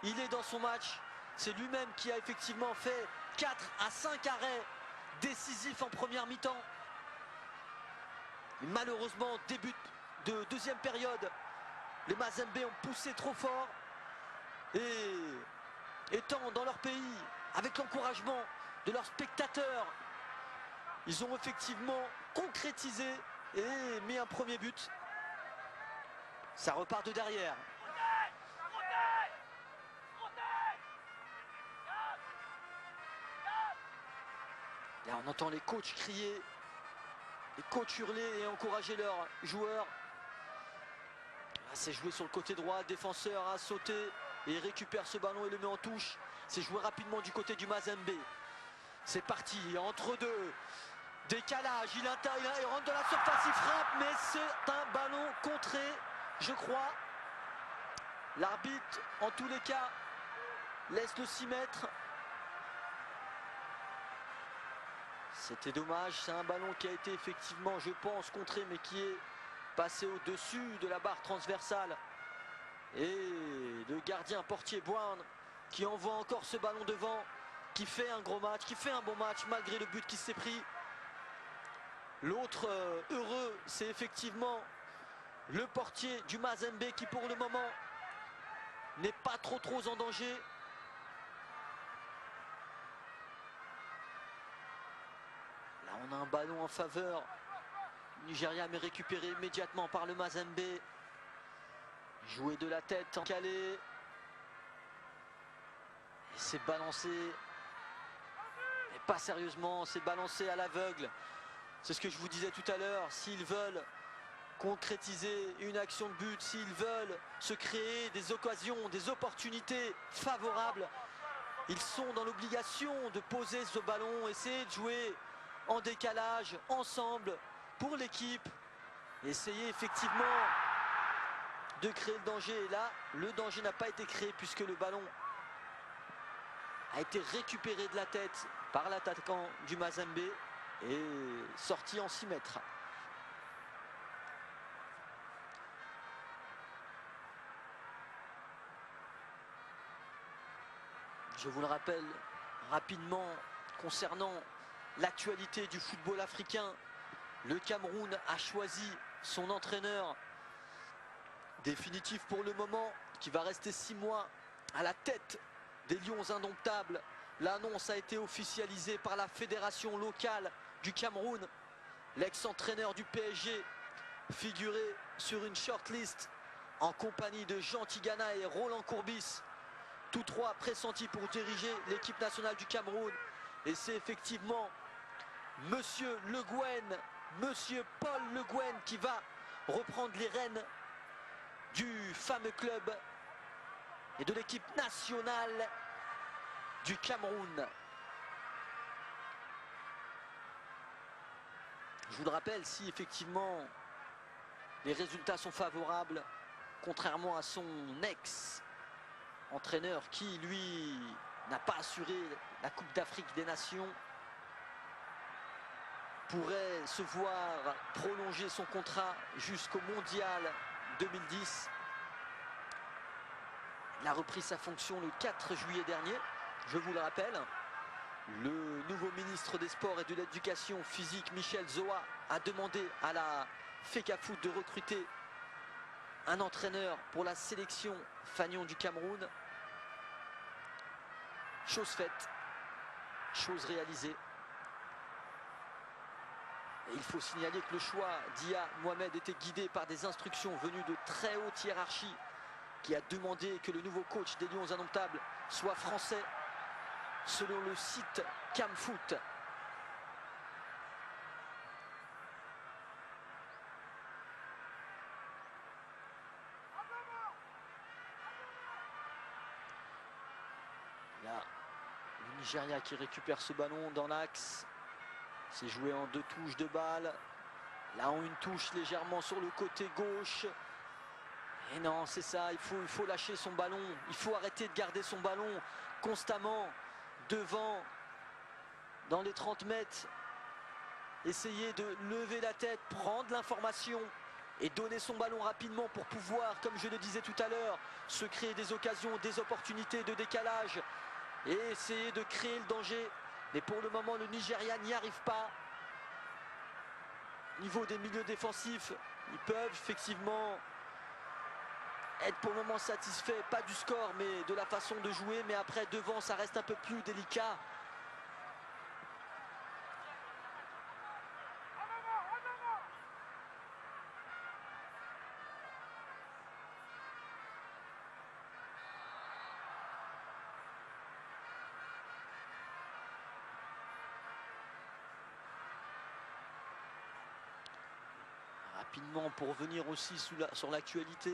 Speaker 2: il est dans son match. C'est lui-même qui a effectivement fait 4 à 5 arrêts décisifs en première mi-temps. Malheureusement, début de deuxième période, les Mazembe ont poussé trop fort. Et étant dans leur pays, avec l'encouragement de leurs spectateurs, ils ont effectivement concrétisé et mis un premier but. Ça repart de derrière. Là, on entend les coachs crier, les coachs hurler et encourager leurs joueurs. C'est joué sur le côté droit, défenseur a sauté et récupère ce ballon et le met en touche. C'est joué rapidement du côté du Mazembe. C'est parti, entre deux. Décalage, il rentre dans la surface, il frappe, mais c'est un ballon contré, je crois. L'arbitre, en tous les cas, laisse le 6 mètres. C'était dommage, c'est un ballon qui a été effectivement, je pense, contré, mais qui est passé au-dessus de la barre transversale. Et le gardien portier Brown qui envoie encore ce ballon devant, qui fait un gros match, qui fait un bon match malgré le but qui s'est pris. L'autre heureux, c'est effectivement le portier du Mazembe qui pour le moment n'est pas trop en danger. Là on a un ballon en faveur Nigeria, mais récupéré immédiatement par le Mazembe. Joué de la tête en calé. Et c'est balancé. Mais pas sérieusement, c'est balancé à l'aveugle. C'est ce que je vous disais tout à l'heure. S'ils veulent concrétiser une action de but, s'ils veulent se créer des occasions, des opportunités favorables, ils sont dans l'obligation de poser ce ballon, essayer de jouer en décalage, ensemble, pour l'équipe. Essayer effectivement de créer le danger. Et là, le danger n'a pas été créé puisque le ballon a été récupéré de la tête par l'attaquant du Mazembe et sorti en 6 mètres. Je vous le rappelle rapidement concernant l'actualité du football africain. Le Cameroun a choisi son entraîneur définitif pour le moment, qui va rester 6 mois à la tête des Lions indomptables. L'annonce a été officialisée par la fédération locale du Cameroun. L'ex-entraîneur du PSG figurait sur une shortlist en compagnie de Jean Tigana et Roland Courbis, tous trois pressentis pour diriger l'équipe nationale du Cameroun. Et c'est effectivement Monsieur Le Guen, Monsieur Paul Le Guen qui va reprendre les rênes du fameux club et de l'équipe nationale du Cameroun. Je vous le rappelle, si effectivement les résultats sont favorables, contrairement à son ex-entraîneur qui, lui, n'a pas assuré la Coupe d'Afrique des Nations, pourrait se voir prolonger son contrat jusqu'au Mondial 2010. Il a repris sa fonction le 4 juillet dernier, je vous le rappelle. Le nouveau ministre des Sports et de l'Éducation physique, Michel Zoa, a demandé à la FECAFOOT de recruter un entraîneur pour la sélection fanion du Cameroun. Chose faite, chose réalisée. Et il faut signaler que le choix d'Ia Mohamed était guidé par des instructions venues de très haute hiérarchie, qui a demandé que le nouveau coach des Lions indomptables soit français, selon le site Camfoot. Là, le Nigeria qui récupère ce ballon dans l'axe. C'est joué en 2 touches de balle. Là, on une touche légèrement sur le côté gauche. Et non, c'est ça, il faut lâcher son ballon. Il faut arrêter de garder son ballon constamment devant, dans les 30 mètres. Essayer de lever la tête, prendre l'information et donner son ballon rapidement pour pouvoir, comme je le disais tout à l'heure, se créer des occasions, des opportunités de décalage et essayer de créer le danger. Mais pour le moment, le Nigeria n'y arrive pas. Au niveau des milieux défensifs, ils peuvent effectivement être pour le moment satisfaits, pas du score, mais de la façon de jouer. Mais après, devant, ça reste un peu plus délicat. Rapidement, pour revenir aussi sur l'actualité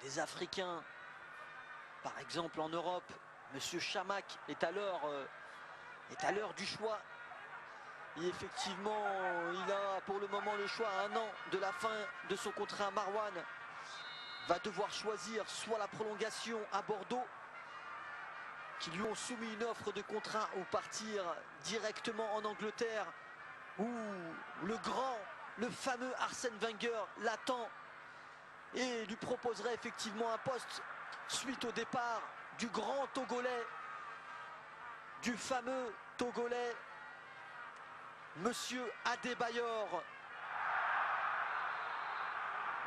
Speaker 2: des Africains, par exemple en Europe, Monsieur Chamakh est à l'heure du choix. Et effectivement, il a pour le moment le choix à 1 an de la fin de son contrat. Marwan va devoir choisir soit la prolongation à Bordeaux, qui lui ont soumis une offre de contrat, ou partir directement en Angleterre, où le fameux Arsène Wenger l'attend et lui proposerait effectivement un poste suite au départ du grand Togolais, du fameux Togolais, Monsieur Adebayor,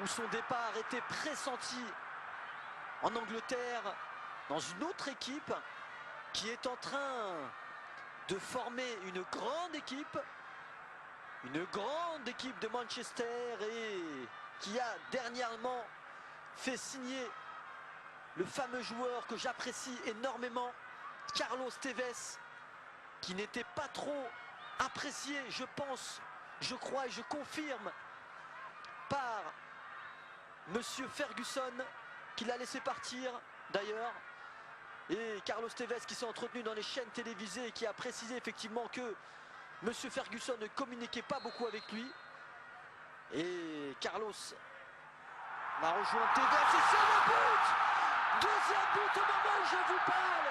Speaker 2: où son départ était pressenti en Angleterre, dans une autre équipe qui est en train de former une grande équipe de Manchester, et qui a dernièrement fait signer le fameux joueur que j'apprécie énormément, Carlos Tevez, qui n'était pas trop apprécié, je pense, je crois et je confirme, par Monsieur Ferguson, qui l'a laissé partir d'ailleurs. Et Carlos Tevez qui s'est entretenu dans les chaînes télévisées et qui a précisé effectivement que Monsieur Ferguson ne communiquait pas beaucoup avec lui. Et Carlos va rejoindre Tevez et c'est le but! Deuxième but au moment où je vous parle!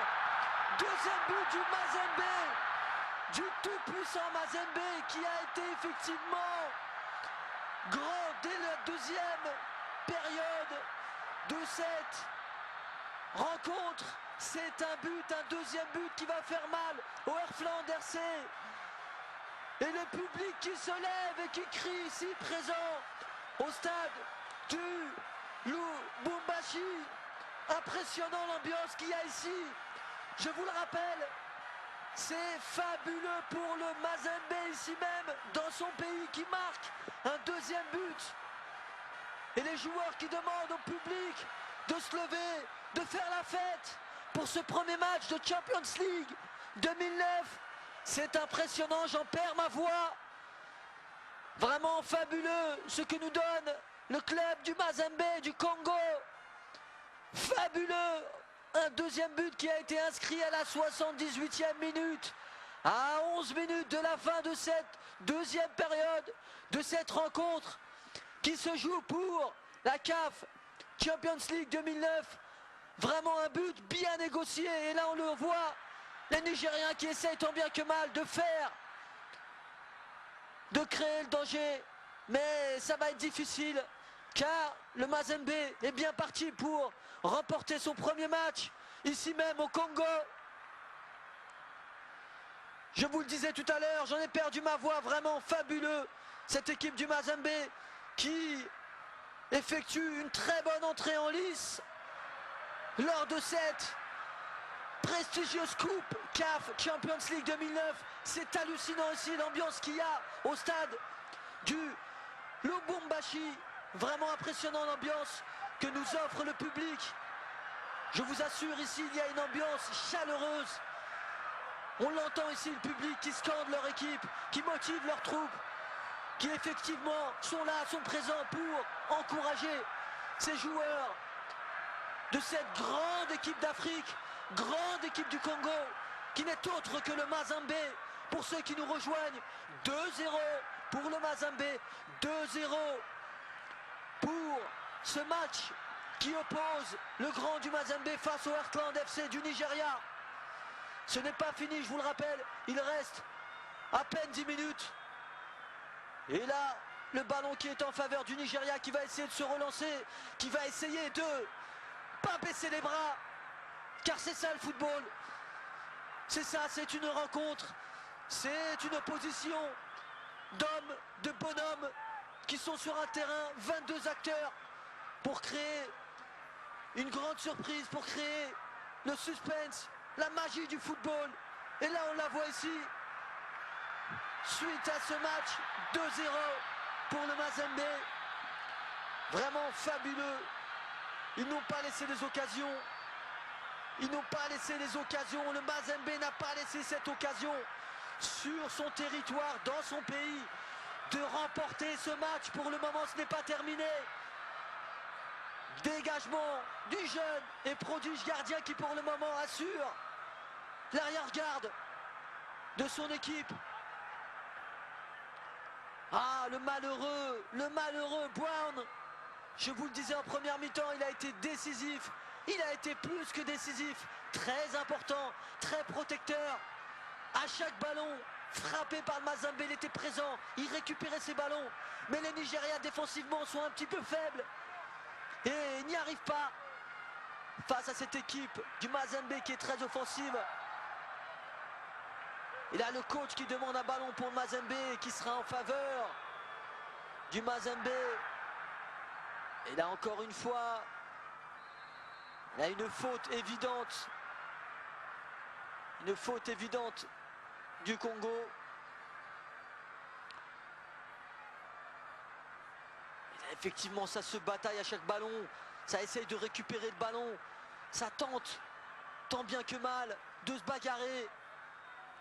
Speaker 2: Deuxième but du Mazembe, du tout-puissant Mazembe, qui a été effectivement grand dès la deuxième période de cette rencontre. C'est un deuxième but qui va faire mal au Erfland RC. Et le public qui se lève et qui crie ici présent au stade du Lubumbashi. Impressionnant l'ambiance qu'il y a ici. Je vous le rappelle, c'est fabuleux pour le Mazembe ici même, dans son pays, qui marque un deuxième but. Et les joueurs qui demandent au public de se lever, de faire la fête pour ce premier match de Champions League 2009. C'est impressionnant, j'en perds ma voix. Vraiment fabuleux ce que nous donne le club du Mazembe du Congo. Fabuleux. Un deuxième but qui a été inscrit à la 78e minute. À 11 minutes de la fin de cette deuxième période, de cette rencontre qui se joue pour la CAF Champions League 2009. Vraiment un but bien négocié. Et là on le voit, les Nigériens qui essayent tant bien que mal de créer le danger. Mais ça va être difficile, car le Mazembe est bien parti pour remporter son premier match, ici même au Congo. Je vous le disais tout à l'heure, j'en ai perdu ma voix, vraiment fabuleux. Cette équipe du Mazembe qui effectue une très bonne entrée en lice lors de cette prestigieuse coupe CAF Champions League 2009. C'est hallucinant aussi l'ambiance qu'il y a au stade du Lubumbashi. Vraiment impressionnant l'ambiance que nous offre le public. Je vous assure, ici il y a une ambiance chaleureuse. On l'entend ici, le public qui scande leur équipe, qui motive leurs troupes, qui effectivement sont là, sont présents pour encourager ces joueurs de cette grande équipe d'Afrique, grande équipe du Congo, qui n'est autre que le Mazembe. Pour ceux qui nous rejoignent, 2-0 pour le Mazembe, 2-0 pour ce match qui oppose le grand du Mazembe face au Heartland FC du Nigeria. Ce n'est pas fini, je vous le rappelle, il reste à peine 10 minutes. Et là, le ballon qui est en faveur du Nigeria, qui va essayer de se relancer, qui va essayer de pas baisser les bras, car c'est ça le football. C'est ça, c'est une rencontre, c'est une opposition d'hommes, de bonhommes qui sont sur un terrain, 22 acteurs pour créer une grande surprise, pour créer le suspense, la magie du football. Et là on la voit ici, suite à ce match, 2-0 pour le Mazembe. Vraiment fabuleux. Ils n'ont pas laissé les occasions. Ils n'ont pas laissé les occasions. Le Mazembe n'a pas laissé cette occasion sur son territoire, dans son pays, de remporter ce match. Pour le moment, ce n'est pas terminé. Dégagement du jeune et prodige gardien qui pour le moment assure l'arrière-garde de son équipe. Ah, le malheureux Brown. Je vous le disais en première mi-temps, il a été décisif. Il a été plus que décisif. Très important, très protecteur. À chaque ballon, frappé par le Mazembe, il était présent. Il récupérait ses ballons. Mais les Nigérians défensivement sont un petit peu faibles. Et n'y arrivent pas face à cette équipe du Mazembe qui est très offensive. Et là, le coach qui demande un ballon pour le Mazembe qui sera en faveur du Mazembe. Et là, encore une fois, il y a une faute évidente. Une faute évidente du Congo. Et là, effectivement, ça se bataille à chaque ballon. Ça essaye de récupérer le ballon. Ça tente, tant bien que mal, de se bagarrer.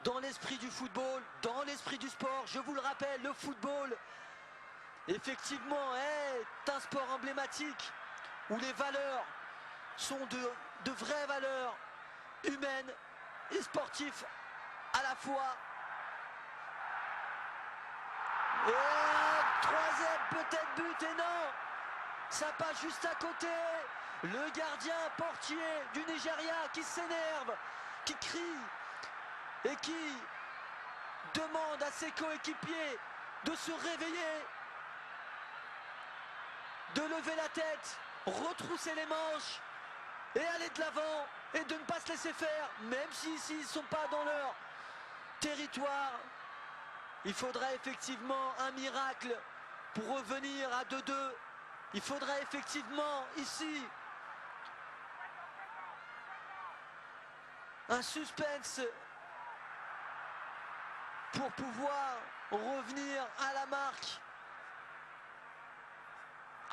Speaker 2: Dans l'esprit du football, dans l'esprit du sport, je vous le rappelle, le football, effectivement, est un sport emblématique où les valeurs sont de vraies valeurs humaines et sportives à la fois. Et troisième peut-être but, et non, ça passe juste à côté. Le gardien portier du Nigeria qui s'énerve, qui crie et qui demande à ses coéquipiers de se réveiller, de lever la tête, retrousser les manches et aller de l'avant et de ne pas se laisser faire, même si ici ils ne sont pas dans leur territoire. Il faudrait effectivement un miracle pour revenir à 2-2. Il faudrait effectivement ici un suspense pour pouvoir revenir à la marque.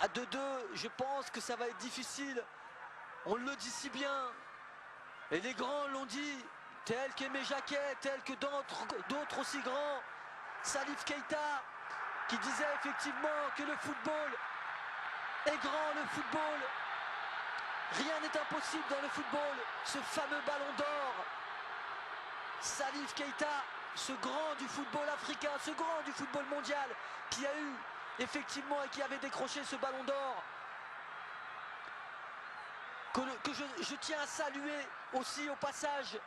Speaker 2: À 2-2, je pense que ça va être difficile. On le dit si bien. Et les grands l'ont dit, tels qu'Aimé Jacquet, tels que d'autres aussi grands. Salif Keita, qui disait effectivement que le football est grand, le football. Rien n'est impossible dans le football. Ce fameux ballon d'or. Salif Keita, ce grand du football africain, ce grand du football mondial, qui a eu effectivement et qui avait décroché ce ballon d'or, que je tiens à saluer aussi au passage,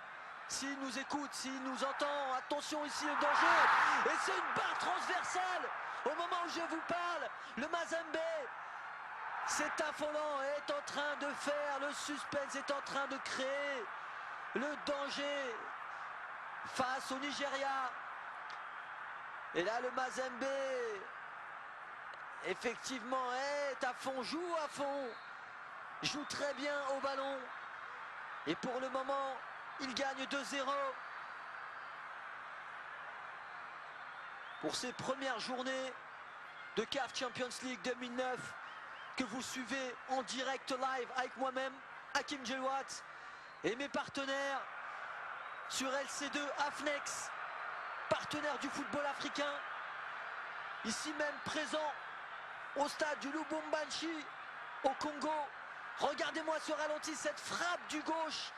Speaker 2: s'il nous écoute, s'il nous entend. Attention ici le danger, et c'est une barre transversale au moment où je vous parle. Le Mazembe, c'est affolant, est en train de faire le suspense, est en train de créer le danger face au Nigeria. Et là le Mazembe effectivement est à fond, joue à fond, joue très bien au ballon. Et pour le moment, il gagne 2-0 pour ces premières journées de CAF Champions League 2009 que vous suivez en direct live avec moi-même, Hakim Djelouat, et mes partenaires sur LC2 Afnex, partenaire du football africain, ici même présent au stade du Lubumbashi au Congo. Regardez-moi ce ralenti, cette frappe du gauche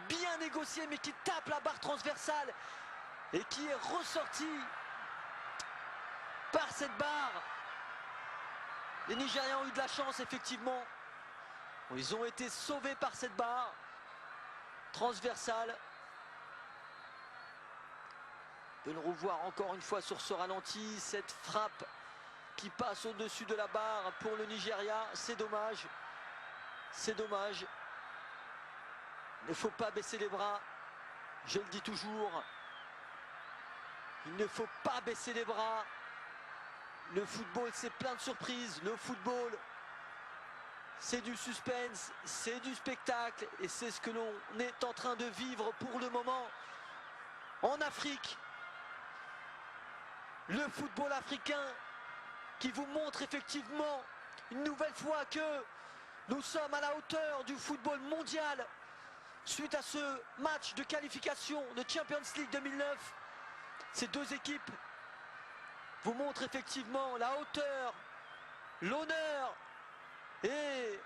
Speaker 2: bien négociée mais qui tape la barre transversale et qui est ressortie par cette barre. Les Nigérians ont eu de la chance effectivement. Ils ont été sauvés par cette barre transversale. De le revoir encore une fois sur ce ralenti, cette frappe qui passe au-dessus de la barre pour le Nigeria. C'est dommage. C'est dommage. Il ne faut pas baisser les bras. Je le dis toujours, il ne faut pas baisser les bras. Le football, c'est plein de surprises. Le football, c'est du suspense, c'est du spectacle. Et c'est ce que l'on est en train de vivre pour le moment en Afrique. Le football africain qui vous montre effectivement une nouvelle fois que nous sommes à la hauteur du football mondial. Suite à ce match de qualification de Champions League 2009, ces deux équipes vous montrent effectivement la hauteur, l'honneur et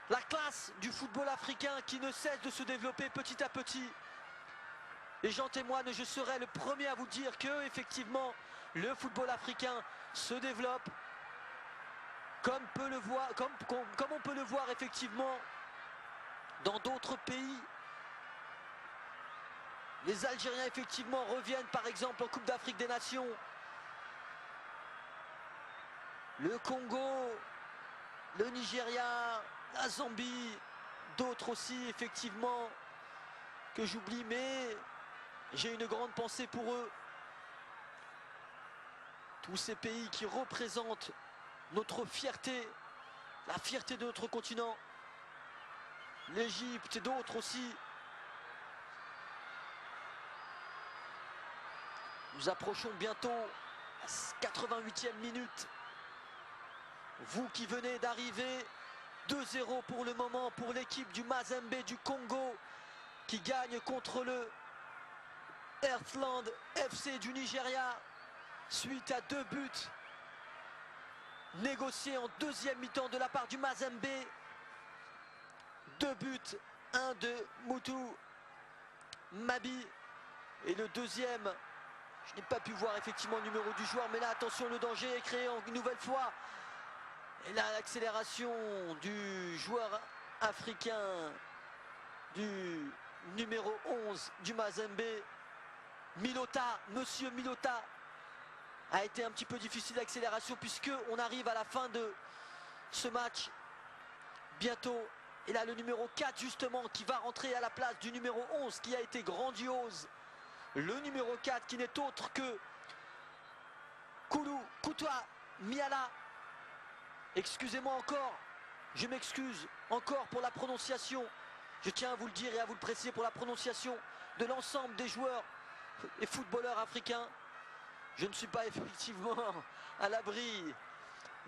Speaker 2: la classe du football africain qui ne cesse de se développer petit à petit. Et j'en témoigne, je serai le premier à vous dire que effectivement le football africain se développe comme on peut le voir effectivement dans d'autres pays. Les Algériens effectivement reviennent par exemple en Coupe d'Afrique des Nations. Le Congo, le Nigeria, la Zambie, d'autres aussi effectivement que j'oublie, mais j'ai une grande pensée pour eux. Tous ces pays qui représentent notre fierté, la fierté de notre continent. L'Égypte et d'autres aussi. Nous approchons bientôt à 88e minute. Vous qui venez d'arriver, 2-0 pour le moment pour l'équipe du Mazembe du Congo qui gagne contre le Earthland FC du Nigeria suite à 2 buts négociés en deuxième mi-temps de la part du Mazembe. 2 buts, un de Moutou Mabi et le deuxième, je n'ai pas pu voir effectivement le numéro du joueur, mais là attention, le danger est créé une nouvelle fois. Et là l'accélération du joueur africain du numéro 11 du Mazembe, Milota, monsieur Milota, a été un petit peu difficile l'accélération puisque on arrive à la fin de ce match bientôt. Et là le numéro 4 justement qui va rentrer à la place du numéro 11 qui a été grandiose. Le numéro 4 qui n'est autre que Koutoua Miala. Excusez-moi encore, je m'excuse encore pour la prononciation. Je tiens à vous le dire et à vous le préciser pour la prononciation de l'ensemble des joueurs et footballeurs africains. Je ne suis pas effectivement à l'abri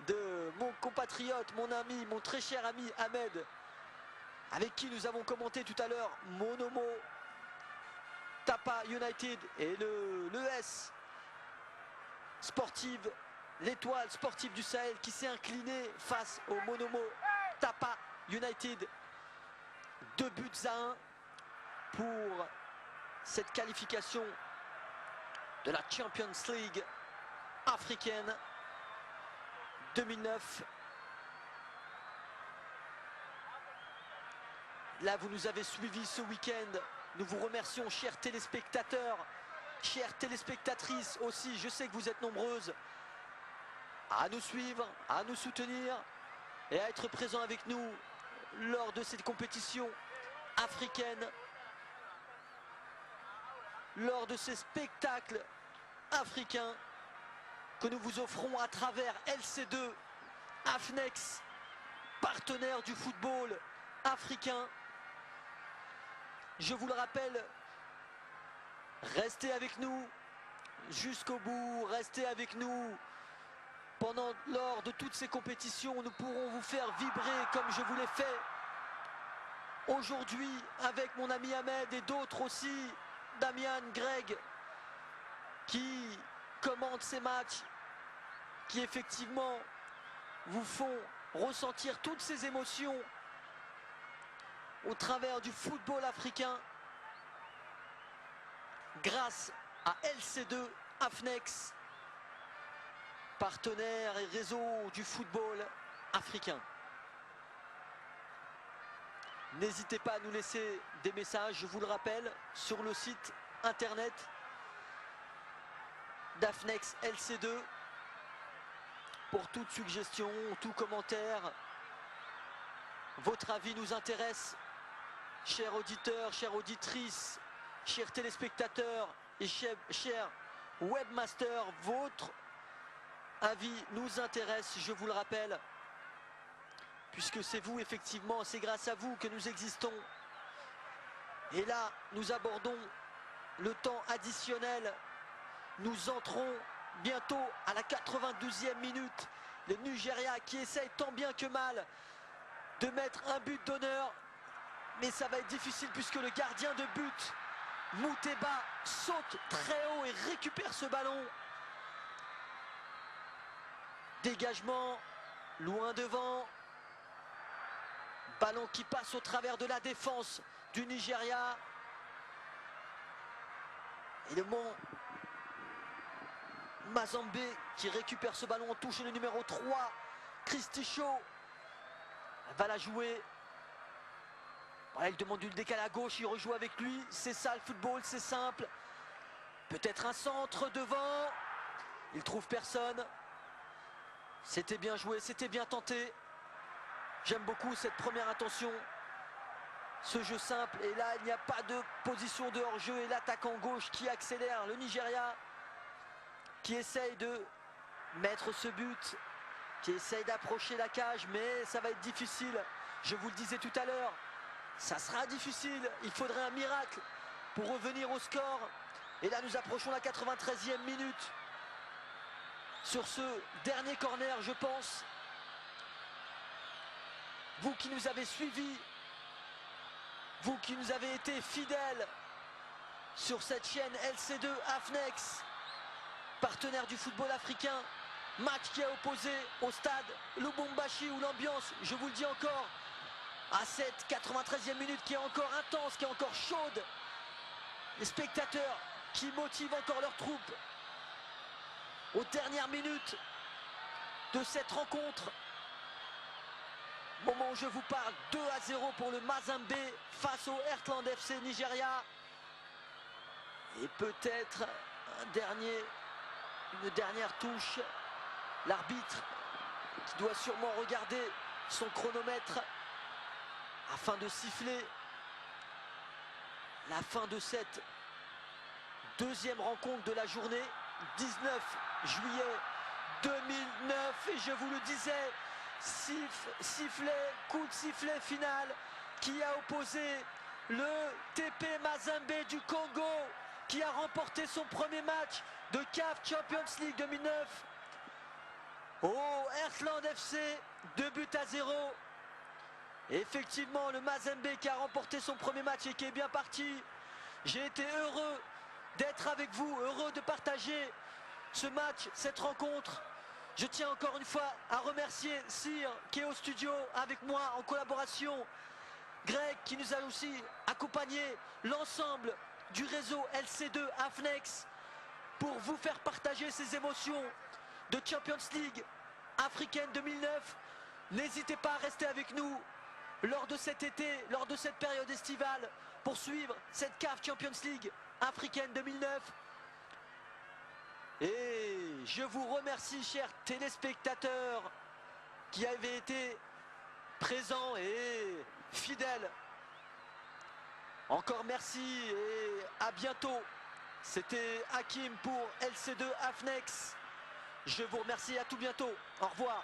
Speaker 2: de mon compatriote, mon ami, mon très cher ami Ahmed, avec qui nous avons commenté tout à l'heure Monomo, Tapa United et l'ES Sportive, l'étoile sportive du Sahel qui s'est incliné face au Monomo Tapa United. 2 buts à 1 pour cette qualification de la Champions League africaine 2009. Là, vous nous avez suivis ce week-end. Nous vous remercions, chers téléspectateurs, chères téléspectatrices aussi. Je sais que vous êtes nombreuses à nous suivre, à nous soutenir et à être présents avec nous lors de cette compétition africaine, lors de ces spectacles africains que nous vous offrons à travers LC2, Afnex, partenaire du football africain. Je vous le rappelle, restez avec nous jusqu'au bout, restez avec nous lors de toutes ces compétitions. Nous pourrons vous faire vibrer comme je vous l'ai fait aujourd'hui avec mon ami Ahmed et d'autres aussi, Damian, Greg, qui commentent ces matchs, qui effectivement vous font ressentir toutes ces émotions au travers du football africain grâce à LC2 Afnex, partenaire et réseau du football africain. N'hésitez pas à nous laisser des messages, je vous le rappelle, sur le site internet d'Afnex LC2 pour toute suggestion, tout commentaire. Votre avis nous intéresse, chers auditeurs, chères auditrices chers téléspectateurs et chers webmasters, votre avis nous intéresse, je vous le rappelle, puisque c'est vous, effectivement, c'est grâce à vous que nous existons. Et là, nous abordons le temps additionnel. Nous entrons bientôt à la 92e minute. Le Nigeria qui essaye tant bien que mal de mettre un but d'honneur. Mais ça va être difficile puisque le gardien de but, Mouteba, saute très haut et récupère ce ballon. Dégagement, loin devant. Ballon qui passe au travers de la défense du Nigeria. Et le Mont Mazembe qui récupère ce ballon en touche, le numéro 3, Christy Shaw va la jouer. Voilà, il demande du décalé à gauche, il rejoue avec lui. C'est ça le football, c'est simple. Peut-être un centre devant. Il trouve personne. C'était bien joué, c'était bien tenté. J'aime beaucoup cette première intention. Ce jeu simple. Et là, il n'y a pas de position de hors-jeu. Et l'attaquant gauche qui accélère. Le Nigeria qui essaye de mettre ce but. Qui essaye d'approcher la cage. Mais ça va être difficile. Je vous le disais tout à l'heure. Ça sera difficile. Il faudrait un miracle pour revenir au score. Et là, nous approchons la 93e minute. Sur ce dernier corner, je pense. Vous qui nous avez suivis, vous qui nous avez été fidèles sur cette chaîne LC2 Afnex, partenaire du football africain, match qui a opposé au stade Lubumbashi où l'ambiance, je vous le dis encore, à cette 93e minute qui est encore intense, qui est encore chaude, les spectateurs qui motivent encore leurs troupes aux dernières minutes de cette rencontre. Moment où je vous parle, 2-0 pour le Mazembe face au Heartland FC Nigeria. Et peut-être une dernière touche. L'arbitre qui doit sûrement regarder son chronomètre afin de siffler la fin de cette deuxième rencontre de la journée. 19 juillet 2009, et je vous le disais, coup de sifflet final qui a opposé le TP Mazembe du Congo qui a remporté son premier match de CAF Champions League 2009 au Heartland FC, 2-0. Effectivement, le Mazembe qui a remporté son premier match et qui est bien parti. J'ai été heureux d'être avec vous, heureux de partager ce match, cette rencontre. Je tiens encore une fois à remercier Cyr qui est au studio avec moi en collaboration, Greg qui nous a aussi accompagné, l'ensemble du réseau LC2 Afnex pour vous faire partager ces émotions de Champions League africaine 2009. N'hésitez pas à rester avec nous lors de cet été, lors de cette période estivale pour suivre cette CAF Champions League africaine 2009. Et je vous remercie, chers téléspectateurs, qui avez été présents et fidèles. Encore merci et à bientôt. C'était Hakim pour LC2 Afnex. Je vous remercie, à tout bientôt. Au revoir.